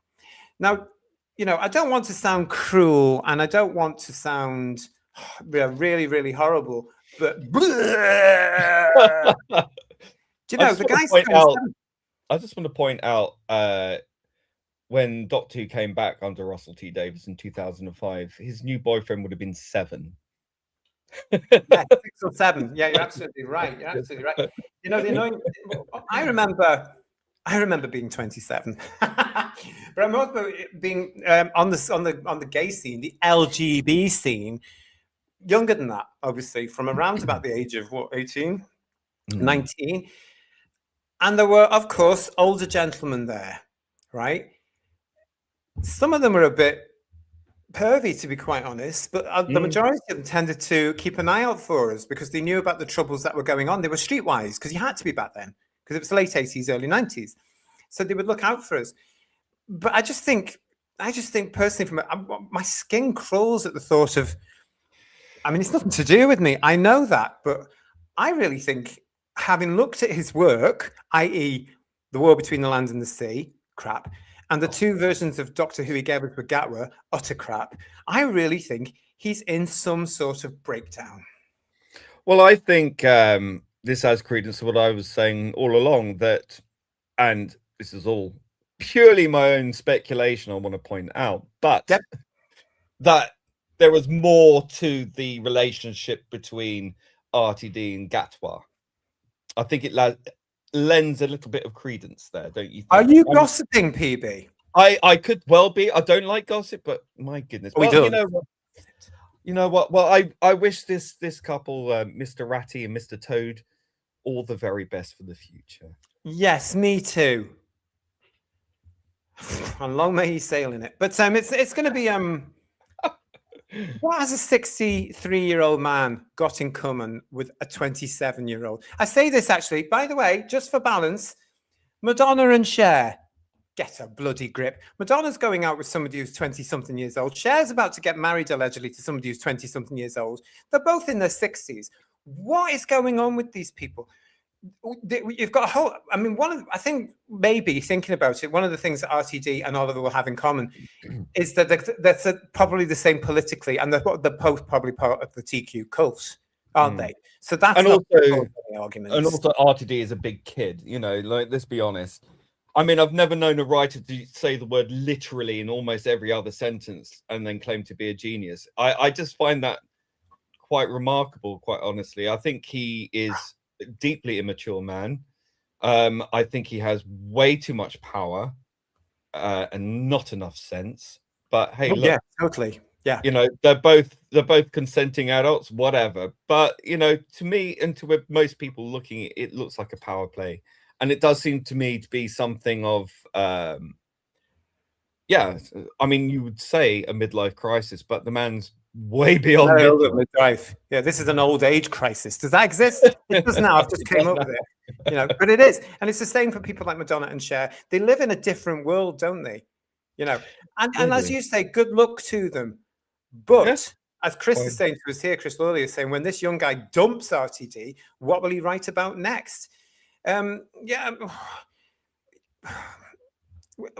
Now, you know, I don't want to sound cruel and I don't want to sound really, really horrible, but do you know, the guy's I just want to point out when Doctor Who came back under Russell T Davies in 2005, his new boyfriend would have been 7. Yeah, 6 or 7. Yeah, you're absolutely right. You're absolutely right. You know, the annoying. I remember being 27, but I'm also being on the gay scene, the LGB scene, younger than that, obviously, from around about the age of 18, 19, and there were, of course, older gentlemen there, right? Some of them were a bit pervy, to be quite honest, but the majority of them tended to keep an eye out for us because they knew about the troubles that were going on. They were streetwise because you had to be back then because it was the late 80s, early 90s. So they would look out for us. But I just think personally, my skin crawls at the thought of, I mean, it's nothing to do with me. I know that, but I really think, having looked at his work, i.e. The War Between the Land and the Sea, crap, and the 2 versions of Doctor Who he gave us with Gatwa, utter crap, I really think he's in some sort of breakdown. Well, I think this has credence to what I was saying all along, that, and this is all purely my own speculation, I want to point out, but that there was more to the relationship between RTD and Gatwa. I think it lends a little bit of credence there, don't you think? Are you gossiping, PB? I could well be. I don't like gossip, but my goodness. We well, do. You know what? Well, I wish this couple, Mr. Ratty and Mr. Toad, all the very best for the future. Yes, me too. And long may he sail in it. But it's going to be what has a 63-year-old man got in common with a 27-year-old? I say this actually, by the way, just for balance, Madonna and Cher, get a bloody grip. Madonna's going out with somebody who's 20-something years old. Cher's about to get married allegedly to somebody who's 20-something years old. They're both in their 60s. What is going on with these people? you've got a whole. I mean, I think maybe thinking about it, one of the things that RTD and Oliver will have in common is that that's probably the same politically, and they're both probably part of the TQ cult, aren't they? So that's and not also any arguments. and also RTD is a big kid, you know, like, let's be honest. I mean, I've never known a writer to say the word literally in almost every other sentence and then claim to be a genius. I just find that quite remarkable, quite honestly. I think he is a deeply immature man. I think he has way too much power and not enough sense. But hey, look, yeah, totally. Yeah. You know, they're both consenting adults, whatever. But, you know, to me and to most people looking, it looks like a power play. And it does seem to me to be something of, yeah, I mean, you would say a midlife crisis, but the man's way beyond midlife. Yeah, this is an old age crisis. Does that exist? It does now. I've just came up with it. You know, but it is. And it's the same for people like Madonna and Cher. They live in a different world, don't they? You know, and as you say, good luck to them. But as Chris is saying to us here, Chris Lawley is saying, when this young guy dumps RTD, what will he write about next? Yeah.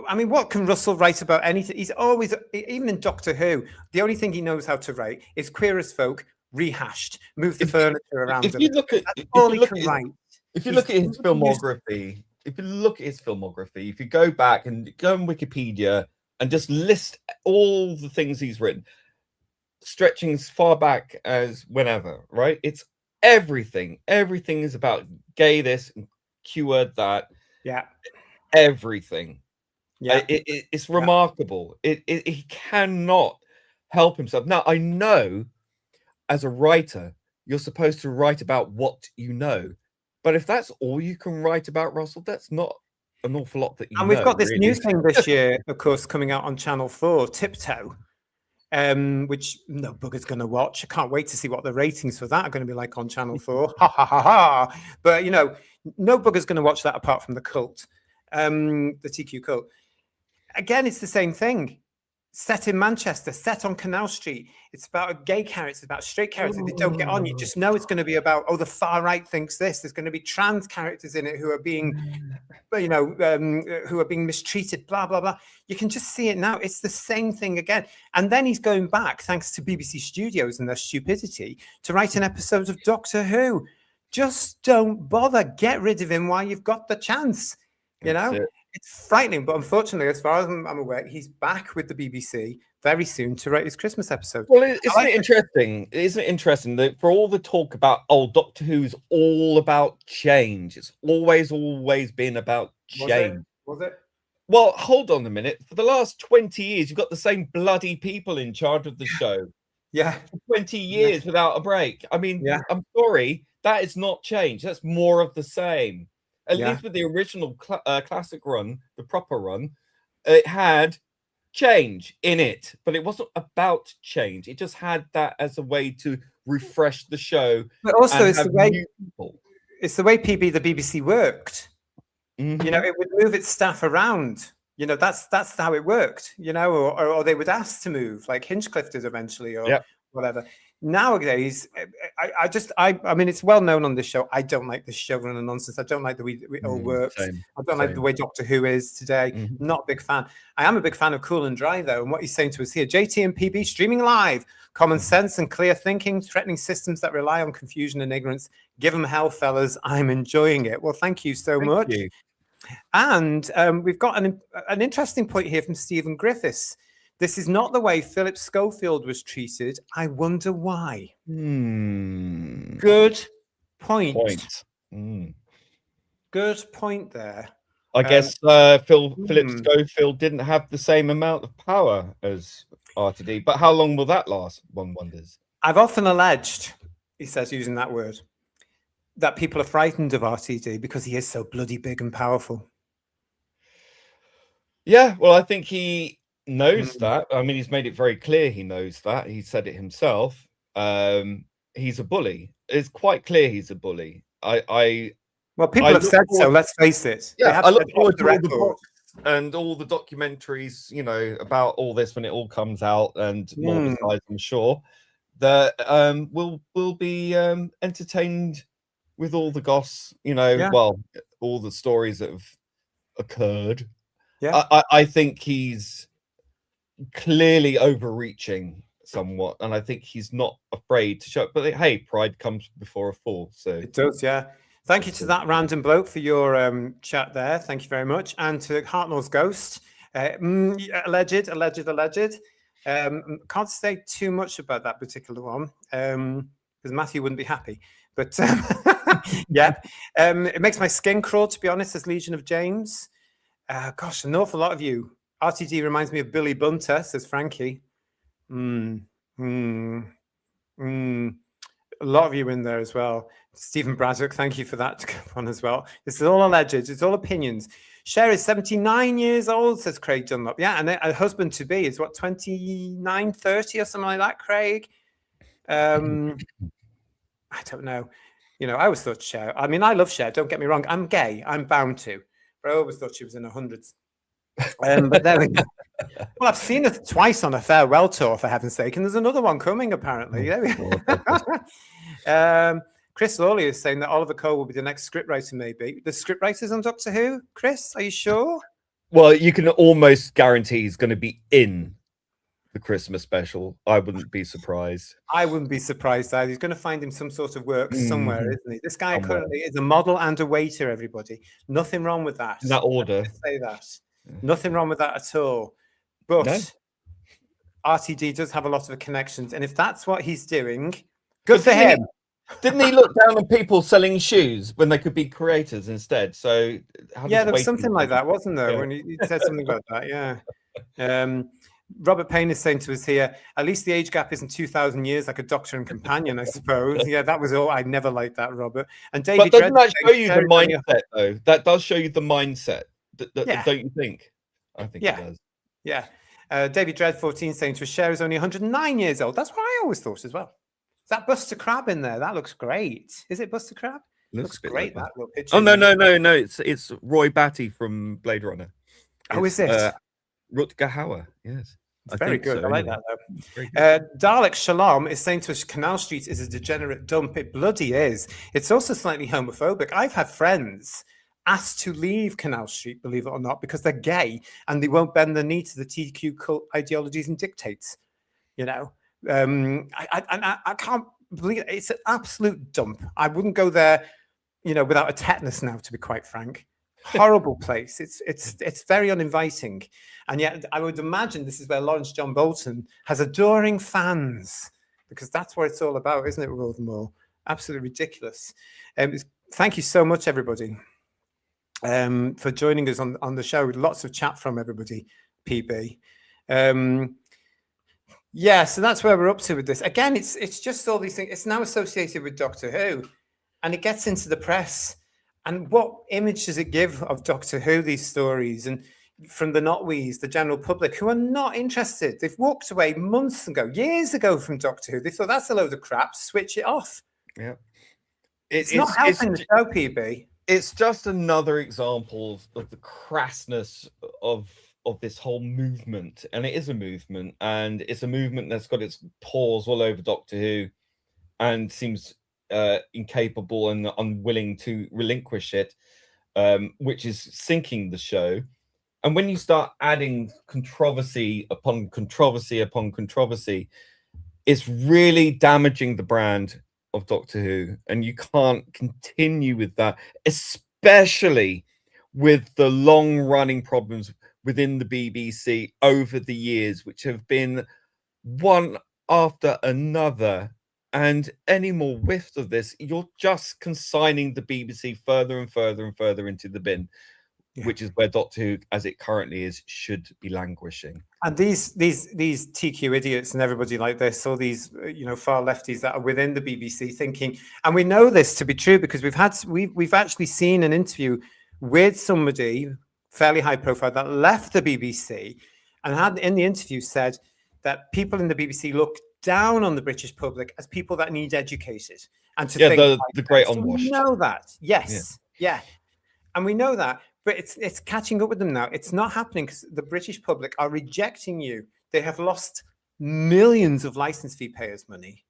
I mean, what can Russell write about anything? He's always, even in Doctor Who, the only thing he knows how to write is Queer as Folk rehashed, move the furniture around. If you look at if you look at his filmography, if you go back and go on Wikipedia and just list all the things he's written, stretching as far back as whenever, right? It's everything. Everything is about gay this and Q-word that. Yeah. Everything. Yeah. It's remarkable. He cannot help himself. Now, I know as a writer, you're supposed to write about what you know. But if that's all you can write about, Russell, that's not an awful lot that you know. And we've got this new thing this year, of course, coming out on Channel 4, Tiptoe, which no bugger's going to watch. I can't wait to see what the ratings for that are going to be like on Channel 4. Ha, ha, ha, ha. But, you know, no bugger's going to watch that apart from the cult, the TQ cult. Again, it's the same thing. Set in Manchester, set on Canal Street. It's about a gay character, it's about straight characters. They don't get on. You just know it's going to be about, oh, the far right thinks this. There's going to be trans characters in it who are being, you know, who are being mistreated, blah, blah, blah. You can just see it now. It's the same thing again. And then he's going back, thanks to BBC Studios and their stupidity, to write an episode of Doctor Who. Just don't bother. Get rid of him while you've got the chance. You know? It's frightening, but unfortunately, as far as I'm aware, he's back with the BBC very soon to write his Christmas episode. Well, isn't it interesting? Isn't it interesting that for all the talk about, oh, Doctor Who's all about change, it's always been about change. Was it? Well, hold on a minute. For the last 20 years, you've got the same bloody people in charge of the show. Yeah. For 20 years without a break. I mean, I'm sorry, that is not change. That's more of the same. At least with the original classic run, the proper run, it had change in it, but it wasn't about change. It just had that as a way to refresh the show. But also, it's the way the BBC worked. Mm-hmm. You know, it would move its staff around. You know, that's how it worked. You know, or they would ask to move, like Hinchcliffe did eventually, or whatever. Nowadays, I mean, it's well known on this show. I don't like the showrunner nonsense. I don't like the way it all works. I don't like the way Doctor Who is today. Not a big fan. I am a big fan of Cool and Dry, though. And what he's saying to us here, JT and PB streaming live. Common sense and clear thinking, threatening systems that rely on confusion and ignorance. Give them hell, fellas. I'm enjoying it. Well, thank you so much. You. And we've got an interesting point here from Stephen Griffiths. This is not the way Philip Schofield was treated. I wonder why. Good point. Good point there. I guess Philip Schofield didn't have the same amount of power as RTD, but how long will that last, one wonders? I've often alleged, he says, using that word, that people are frightened of RTD because he is so bloody big and powerful. Yeah, well, I think he knows that. I mean, he's made it very clear he knows that. He said it himself. He's a bully. It's quite clear he's a bully. Well, people have said so. Let's face it. Yeah, I look forward to all the books and all the documentaries, you know, about all this when it all comes out, and more besides, I'm sure that we'll be entertained with all the goss, you know, Yeah. well, all the stories that have occurred. Yeah. I think he's clearly overreaching somewhat, and I think he's not afraid to show it. But hey, pride comes before a fall. So It does, yeah. Thank you to that random bloke for your chat there. Thank you very much. And to Hartnell's Ghost, alleged. Can't say too much about that particular one because Matthew wouldn't be happy. But yeah, it makes my skin crawl, to be honest, as Legion of James. Gosh, an awful lot of you. RTD reminds me of Billy Bunter, says Frankie. A lot of you in there as well. Stephen Braddock, thank you for that one as well. This is all alleged. It's all opinions. Cher is 79 years old, says Craig Dunlop. Yeah, and a husband to be is what, 29, 30 or something like that, Craig? I don't know. You know, I always thought Cher. I mean, I love Cher. Don't get me wrong. I'm gay. I'm bound to. But I always thought she was in her hundreds. But there we go. Well, I've seen her twice on a farewell tour, for heaven's sake, and there's another one coming, apparently. Chris Lawley is saying that Oliver Cole will be the next scriptwriter, maybe. The scriptwriters on Doctor Who? Chris, are you sure? Well, you can almost guarantee he's going to be in the Christmas special. I wouldn't be surprised. I wouldn't be surprised either. He's going to find him some sort of work somewhere, isn't he? This guy currently is a model and a waiter, everybody. Nothing wrong with that. In that order. Say that. Nothing wrong with that at all. But no. RTD does have a lot of connections. And if that's what he's doing, good for him. Didn't he look down on people selling shoes when they could be creators instead? So yeah, there was something like that, wasn't there? Yeah. When he said something about that, yeah. Robert Payne is saying to us here, at least the age gap isn't 2,000 years like a doctor and companion, I suppose. Yeah, that was all. I never liked that, Robert. And David, but doesn't that show you the mindset, though? That does show you the mindset, yeah. Don't you think? I think it does. Yeah. David Dread 14 saying to us, Cher is only 109 years old. That's what I always thought as well. Is that Buster Crab in there? That looks great. Is it Buster Crab? Looks great. Like that little picture. Oh no! It's Roy Batty from Blade Runner. Oh, is it? Rutger Hauer. Yes. It's very good. I like that though. Dalek Shalom is saying to us, Canal Street is a degenerate dump. It bloody is. It's also slightly homophobic. I've had friends asked to leave Canal Street, believe it or not, because they're gay and they won't bend the knee to the TQ cult ideologies and dictates. You know, I can't believe it. It's an absolute dump. I wouldn't go there, you know, without a tetanus now, to be quite frank. Horrible place. It's very uninviting, and yet I would imagine this is where Lawrence John Bolton has adoring fans, because that's what it's all about, isn't it, World More? Absolutely ridiculous. Thank you so much, everybody, for joining us on the show. Lots of chat from everybody, PB. Yeah, so that's where we're up to with this. Again, it's just all these things. It's now associated with Doctor Who, and it gets into the press. And what image does it give of Doctor Who, these stories, and from the not-wees, the general public, who are not interested? They've walked away months ago, years ago from Doctor Who. They thought, that's a load of crap, switch it off. Yeah. It's not helping the show, PB. It's just another example of the crassness of this whole movement. And it is a movement, and it's a movement that's got its paws all over Doctor Who and seems incapable and unwilling to relinquish it, which is sinking the show. And when you start adding controversy upon controversy upon controversy, it's really damaging the brand of Doctor Who, and you can't continue with that, especially with the long-running problems within the BBC over the years, which have been one after another. And any more whiff of this, you're just consigning the BBC further and further and further into the bin, which is where Doctor Who, as it currently is, should be languishing. And these TQ idiots and everybody like this, all these far lefties that are within the BBC thinking, and we know this to be true because we've actually seen an interview with somebody fairly high profile that left the BBC and had in the interview said that people in the BBC look down on the British public as people that need educated, and to think the great unwashed. We know that, yes, yeah, and we know that, but it's catching up with them now. It's not happening because the British public are rejecting you. They have lost millions of license fee payers' money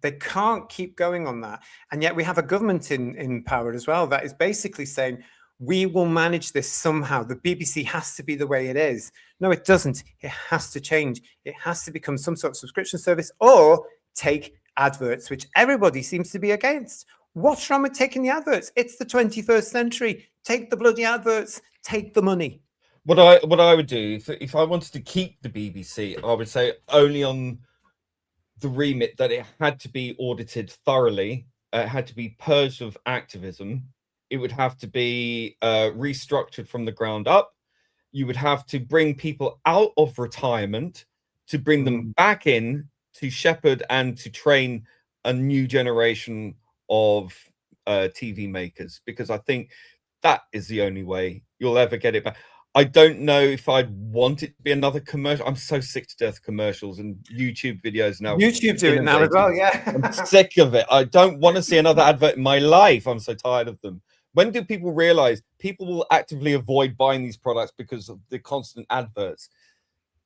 They can't keep going on that. And yet we have a government in power as well that is basically saying, we will manage this somehow. The BBC has to be the way it is. No, it doesn't. It has to change. It has to become some sort of subscription service or take adverts, which everybody seems to be against. What's wrong with taking the adverts? It's the 21st century. Take the bloody adverts. Take the money. What I would do if I wanted to keep the BBC, I would say only on the remit that it had to be audited thoroughly, it had to be purged of activism, it would have to be restructured from the ground up. You would have to bring people out of retirement to bring them back in to shepherd and to train a new generation of TV makers, because I think that is the only way you'll ever get it back. I don't know if I'd want it to be another commercial. I'm so sick to death of commercials and YouTube videos now. YouTube do it now as well, yeah. I'm sick of it. I don't want to see another advert in my life. I'm so tired of them. When do people realize people will actively avoid buying these products because of the constant adverts?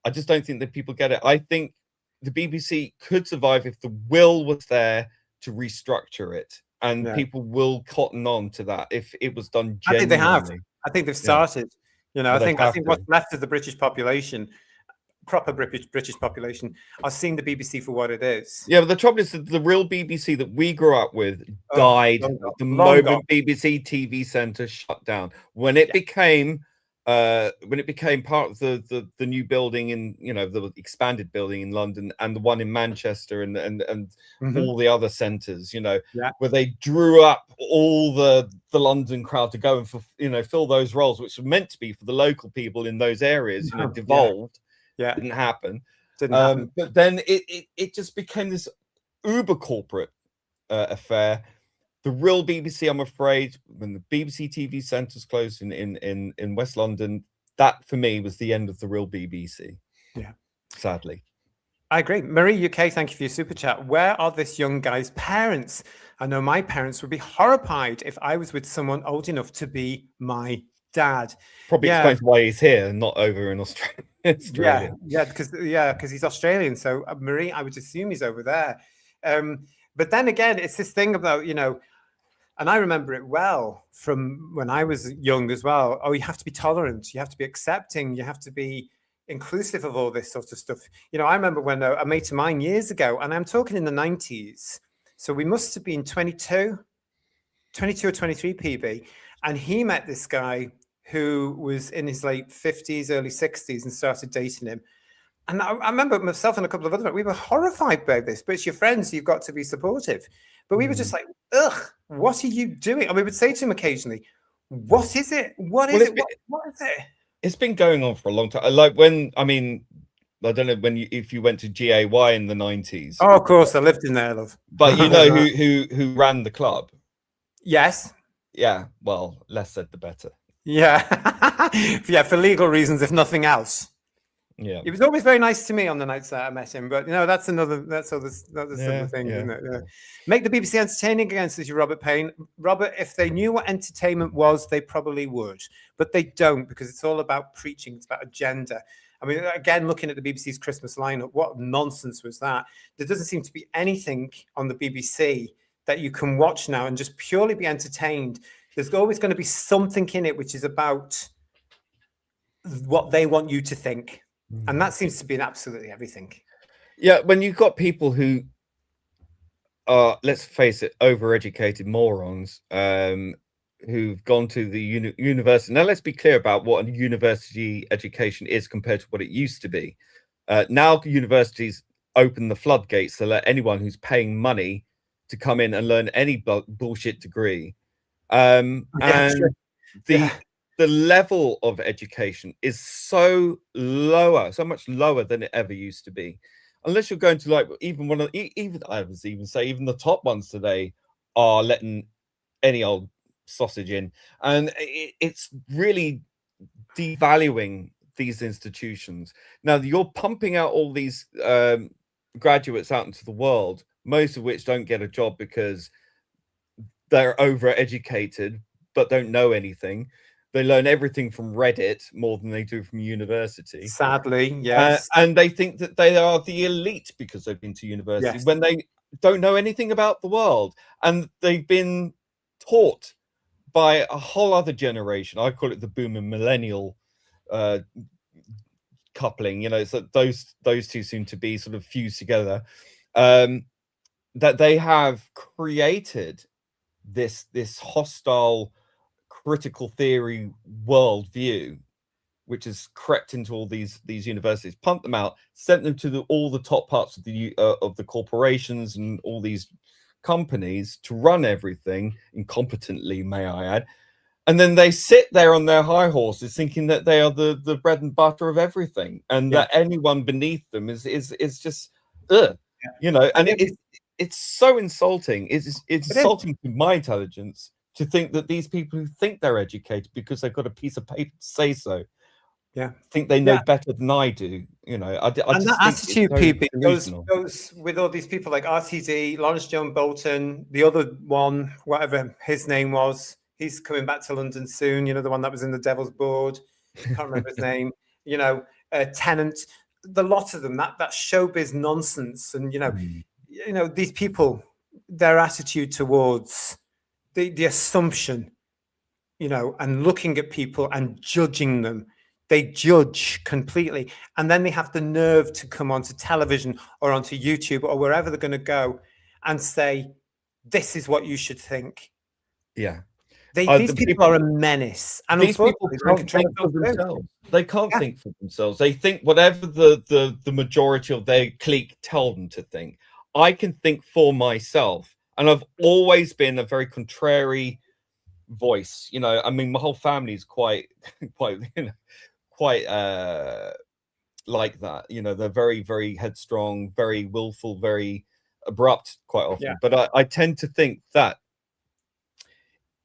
I just don't think that people get it. I think the BBC could survive if the will was there to restructure it, and people will cotton on to that if it was done genuinely. I think they have. I think they've started. Yeah. You know, I think what's left of the British population, proper British population, are seeing the BBC for what it is. Yeah, but the trouble is that the real BBC that we grew up with died the moment BBC TV Centre shut down. When it became part of the new building in, you know, the expanded building in London and the one in Manchester and all the other centres, you know, where they drew up all the London crowd to go and fill those roles, which were meant to be for the local people in those areas, you know, devolved. Didn't happen. But then it just became this uber corporate affair. The real BBC, I'm afraid, when the BBC TV centres closed in West London, that for me was the end of the real BBC. Yeah, sadly. I agree. Marie UK, thank you for your super chat. Where are this young guy's parents? I know my parents would be horrified if I was with someone old enough to be my dad. Probably explains why he's here and not over in Australia. because he's Australian. So Marie, I would assume he's over there. But then again, it's this thing about, you know, and I remember it well from when I was young as well. Oh, you have to be tolerant. You have to be accepting. You have to be inclusive of all this sort of stuff. You know, I remember when a mate of mine years ago, and I'm talking in the 90s. So we must have been 22 or 23 PB. And he met this guy who was in his late 50s, early 60s and started dating him. And I remember myself and a couple of other, we were horrified by this, but it's your friends, you've got to be supportive. But we were just like, ugh, what are you doing? And we would say to him occasionally, what is it? What is it? What is it? It's been going on for a long time. Like when, I mean, I don't know if you went to GAY in the 90s. Oh, of course, I lived in there, love. But you know who ran the club? Yes. Yeah, well, less said the better. Yeah. For legal reasons, if nothing else. Yeah, he was always very nice to me on the nights that I met him, but you know that's another similar thing, isn't it? Yeah. Make the BBC entertaining again, says you, Robert Payne. Robert, if they knew what entertainment was, they probably would, but they don't, because it's all about preaching. It's about agenda. I mean, again, looking at the BBC's Christmas lineup, what nonsense was that? There doesn't seem to be anything on the BBC that you can watch now and just purely be entertained. There's always going to be something in it which is about what they want you to think. And that seems to be in absolutely everything. Yeah, when you've got people who are, let's face it, overeducated morons who've gone to the university. Now, let's be clear about what a university education is compared to what it used to be. Now, universities open the floodgates to let anyone who's paying money to come in and learn any bullshit degree. The level of education is so much lower than it ever used to be. Unless you're going to like even the top ones today are letting any old sausage in, and it's really devaluing these institutions. Now you're pumping out all these graduates out into the world, most of which don't get a job because they're overeducated but don't know anything. They learn everything from Reddit more than they do from university. Sadly, yes. And they think that they are the elite because they've been to university. Yes. When they don't know anything about the world, and they've been taught by a whole other generation. I call it the boomer millennial coupling. You know, so those two seem to be sort of fused together. That they have created this hostile critical theory worldview, which has crept into all these universities, pumped them out, sent them to all the top parts of the corporations and all these companies to run everything incompetently, may I add. And then they sit there on their high horses thinking that they are the bread and butter of everything, and that anyone beneath them is just you know. And it's so insulting. It's insulting to my intelligence to think that these people who think they're educated because they've got a piece of paper to say so, think they know better than I do. You know, I and just that attitude, people, delusional. goes with all these people like RTD, Lawrence Jones Bolton, the other one, whatever his name was. He's coming back to London soon. You know, the one that was in the Devil's Board. Can't remember his name. You know, Tennant. The lot of them. That showbiz nonsense, and you know, these people, their attitude towards the assumption, you know, and looking at people and judging them. They judge completely, and then they have the nerve to come onto television or onto YouTube or wherever they're going to go and say, "This is what you should think." Yeah. These people are a menace, and these people can't think for themselves. They can't think for themselves. They think whatever the majority of their clique tell them to think. I can think for myself, and I've always been a very contrary voice. You know, I mean, my whole family is quite like that. You know, they're very, very headstrong, very willful, very abrupt quite often. But I tend to think that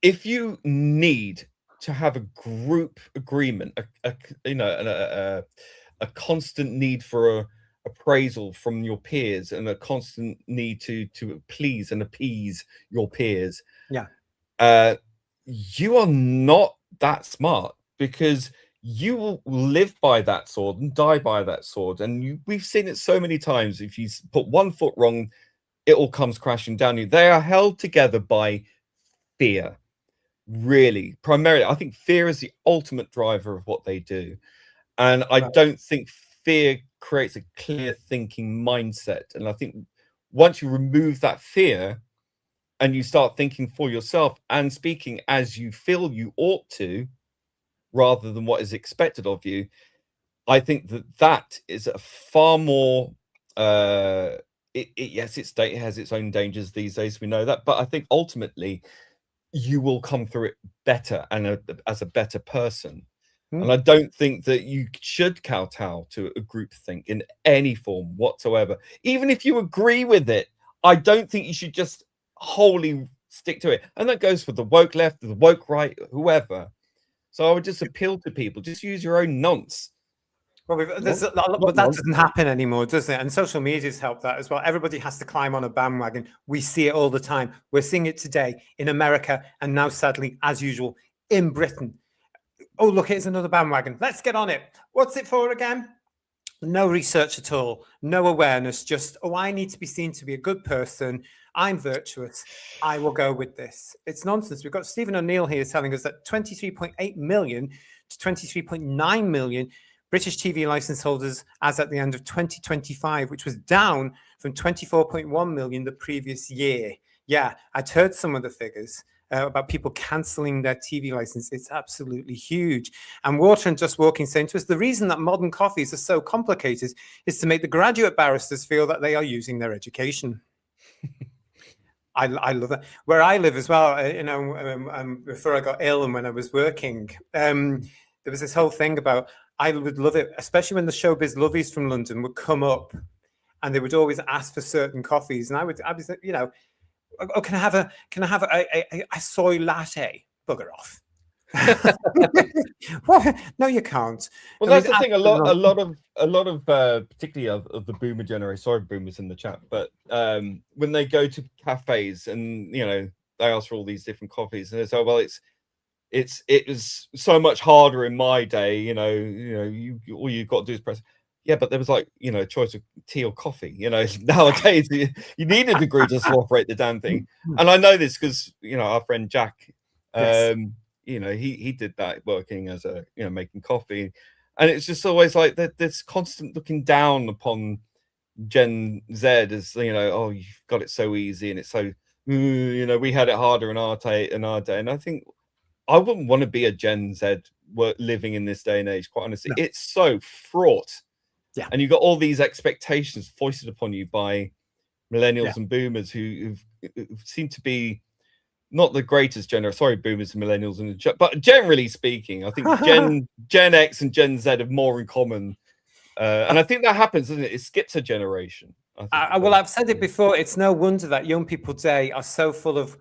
if you need to have a group agreement, a constant need for appraisal from your peers, and a constant need to please and appease your peers, you are not that smart, because you will live by that sword and die by that sword. And we've seen it so many times. If you put one foot wrong, it all comes crashing down you. They are held together by fear. Really, primarily, I think fear is the ultimate driver of what they do. And I don't think fear creates a clear thinking mindset. And I think once you remove that fear and you start thinking for yourself and speaking as you feel you ought to, rather than what is expected of you, I think that is a far more yes, it has its own dangers these days, we know that, but I think ultimately you will come through it better and as a better person. And I don't think that you should kowtow to a group think in any form whatsoever. Even if you agree with it, I don't think you should just wholly stick to it. And that goes for the woke left, the woke right, whoever. So I would just appeal to people, just use your own nonce. Well, but that doesn't happen anymore, does it? And social media's helped that as well. Everybody has to climb on a bandwagon. We see it all the time. We're seeing it today in America, and now, sadly, as usual, in Britain. Oh, look, here's another bandwagon. Let's get on it. What's it for again? No research at all. No awareness. Just, oh, I need to be seen to be a good person. I'm virtuous. I will go with this. It's nonsense. We've got Stephen O'Neill here telling us that 23.8 million to 23.9 million British TV license holders as at the end of 2025, which was down from 24.1 million the previous year. Yeah, I'd heard some of the figures about people cancelling their TV license. It's absolutely huge. And Water and Just Walking saying to us, the reason that modern coffees are so complicated is to make the graduate barristers feel that they are using their education. I love that. Where I live as well, you know, before I got ill and when I was working, there was this whole thing about, I would love it, especially when the showbiz luvvies from London would come up and they would always ask for certain coffees. And I was, you know, oh, can I have a soy latte? Bugger off. What? No, you can't. Well, that's the thing. A lot of particularly of the boomer generation. Sorry, boomers in the chat, but when they go to cafes and you know they ask for all these different coffees, and they say, well, it was so much harder in my day. You know, all you've got to do is press. Yeah, but there was like, a choice of tea or coffee. Nowadays you need a degree to operate the damn thing. And I know this because our friend Jack, Yes. he did that working as making coffee, and it's just always like that. This constant looking down upon Gen Z as oh, you've got it so easy, and it's so we had it harder in our day, and I think I wouldn't want to be a Gen Z living in this day and age. Quite honestly, it's so fraught. Yeah. And you've got all these expectations foisted upon you by millennials and boomers who seem to be not the greatest generation. Sorry, boomers and millennials, but generally speaking, I think Gen X and Gen Z have more in common. And I think that happens, doesn't it? It skips a generation. Well, I've said it before. It's no wonder that young people today are so full of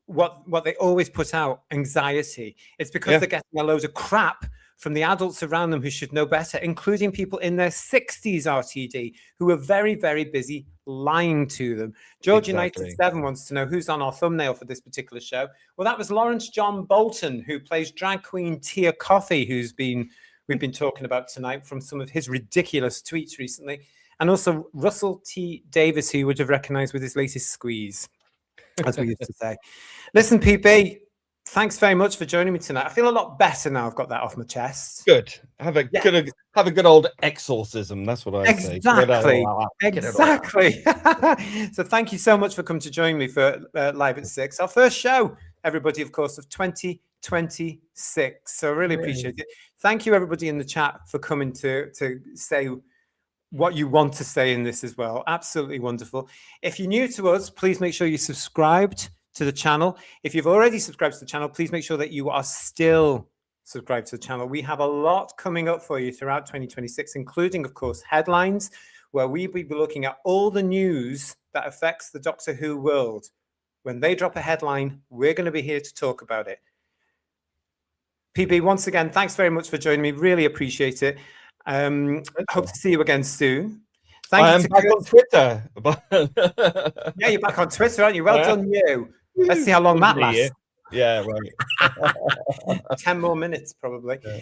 what they always put out, anxiety. It's because they're getting a load of crap from the adults around them who should know better, including people in their 60s, RTD, who are very, very busy lying to them. George United 7 wants to know who's on our thumbnail for this particular show. Well, that was Lawrence John Bolton, who plays drag queen Tia Coffey, we've been talking about tonight from some of his ridiculous tweets recently. And also Russell T. Davis, who you would have recognized with his latest squeeze, as we used to say. Listen, PB, thanks very much for joining me tonight. I feel a lot better now I've got that off my chest. Good. Have a good old exorcism. That's what I say. Exactly. So thank you so much for coming to join me for Live at 6, our first show, everybody, of course, of 2026. So I really appreciate it. Thank you, everybody in the chat, for coming to say what you want to say in this as well. Absolutely wonderful. If you're new to us, please make sure you're subscribed to the channel. If you've already subscribed to the channel, please make sure that you are still subscribed to the channel. We have a lot coming up for you throughout 2026, including, of course, headlines, where we will be looking at all the news that affects the Doctor Who world. When they drop a headline, we're going to be here to talk about it. PB, once again, thanks very much for joining me. Really appreciate it. Hope to see you again soon. I am back on Twitter. Yeah, you're back on Twitter, aren't you? Well done, you. Let's see how long that lasts. Yeah, right. 10 more minutes, probably. Yeah.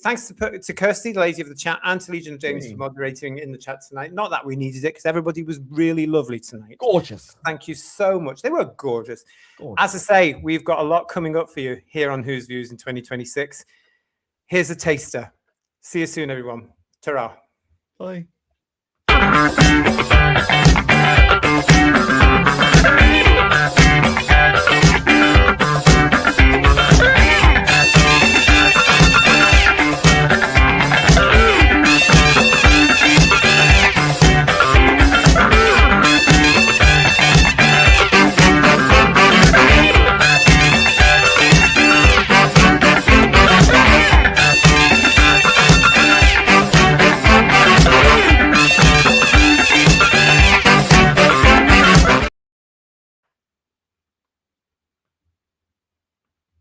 Thanks to Kirsty, the lady of the chat, and to Legion of James for moderating in the chat tonight. Not that we needed it, because everybody was really lovely tonight. Gorgeous. Thank you so much. They were gorgeous. As I say, we've got a lot coming up for you here on Who's Views in 2026. Here's a taster. See you soon, everyone. Ta-ra. Bye.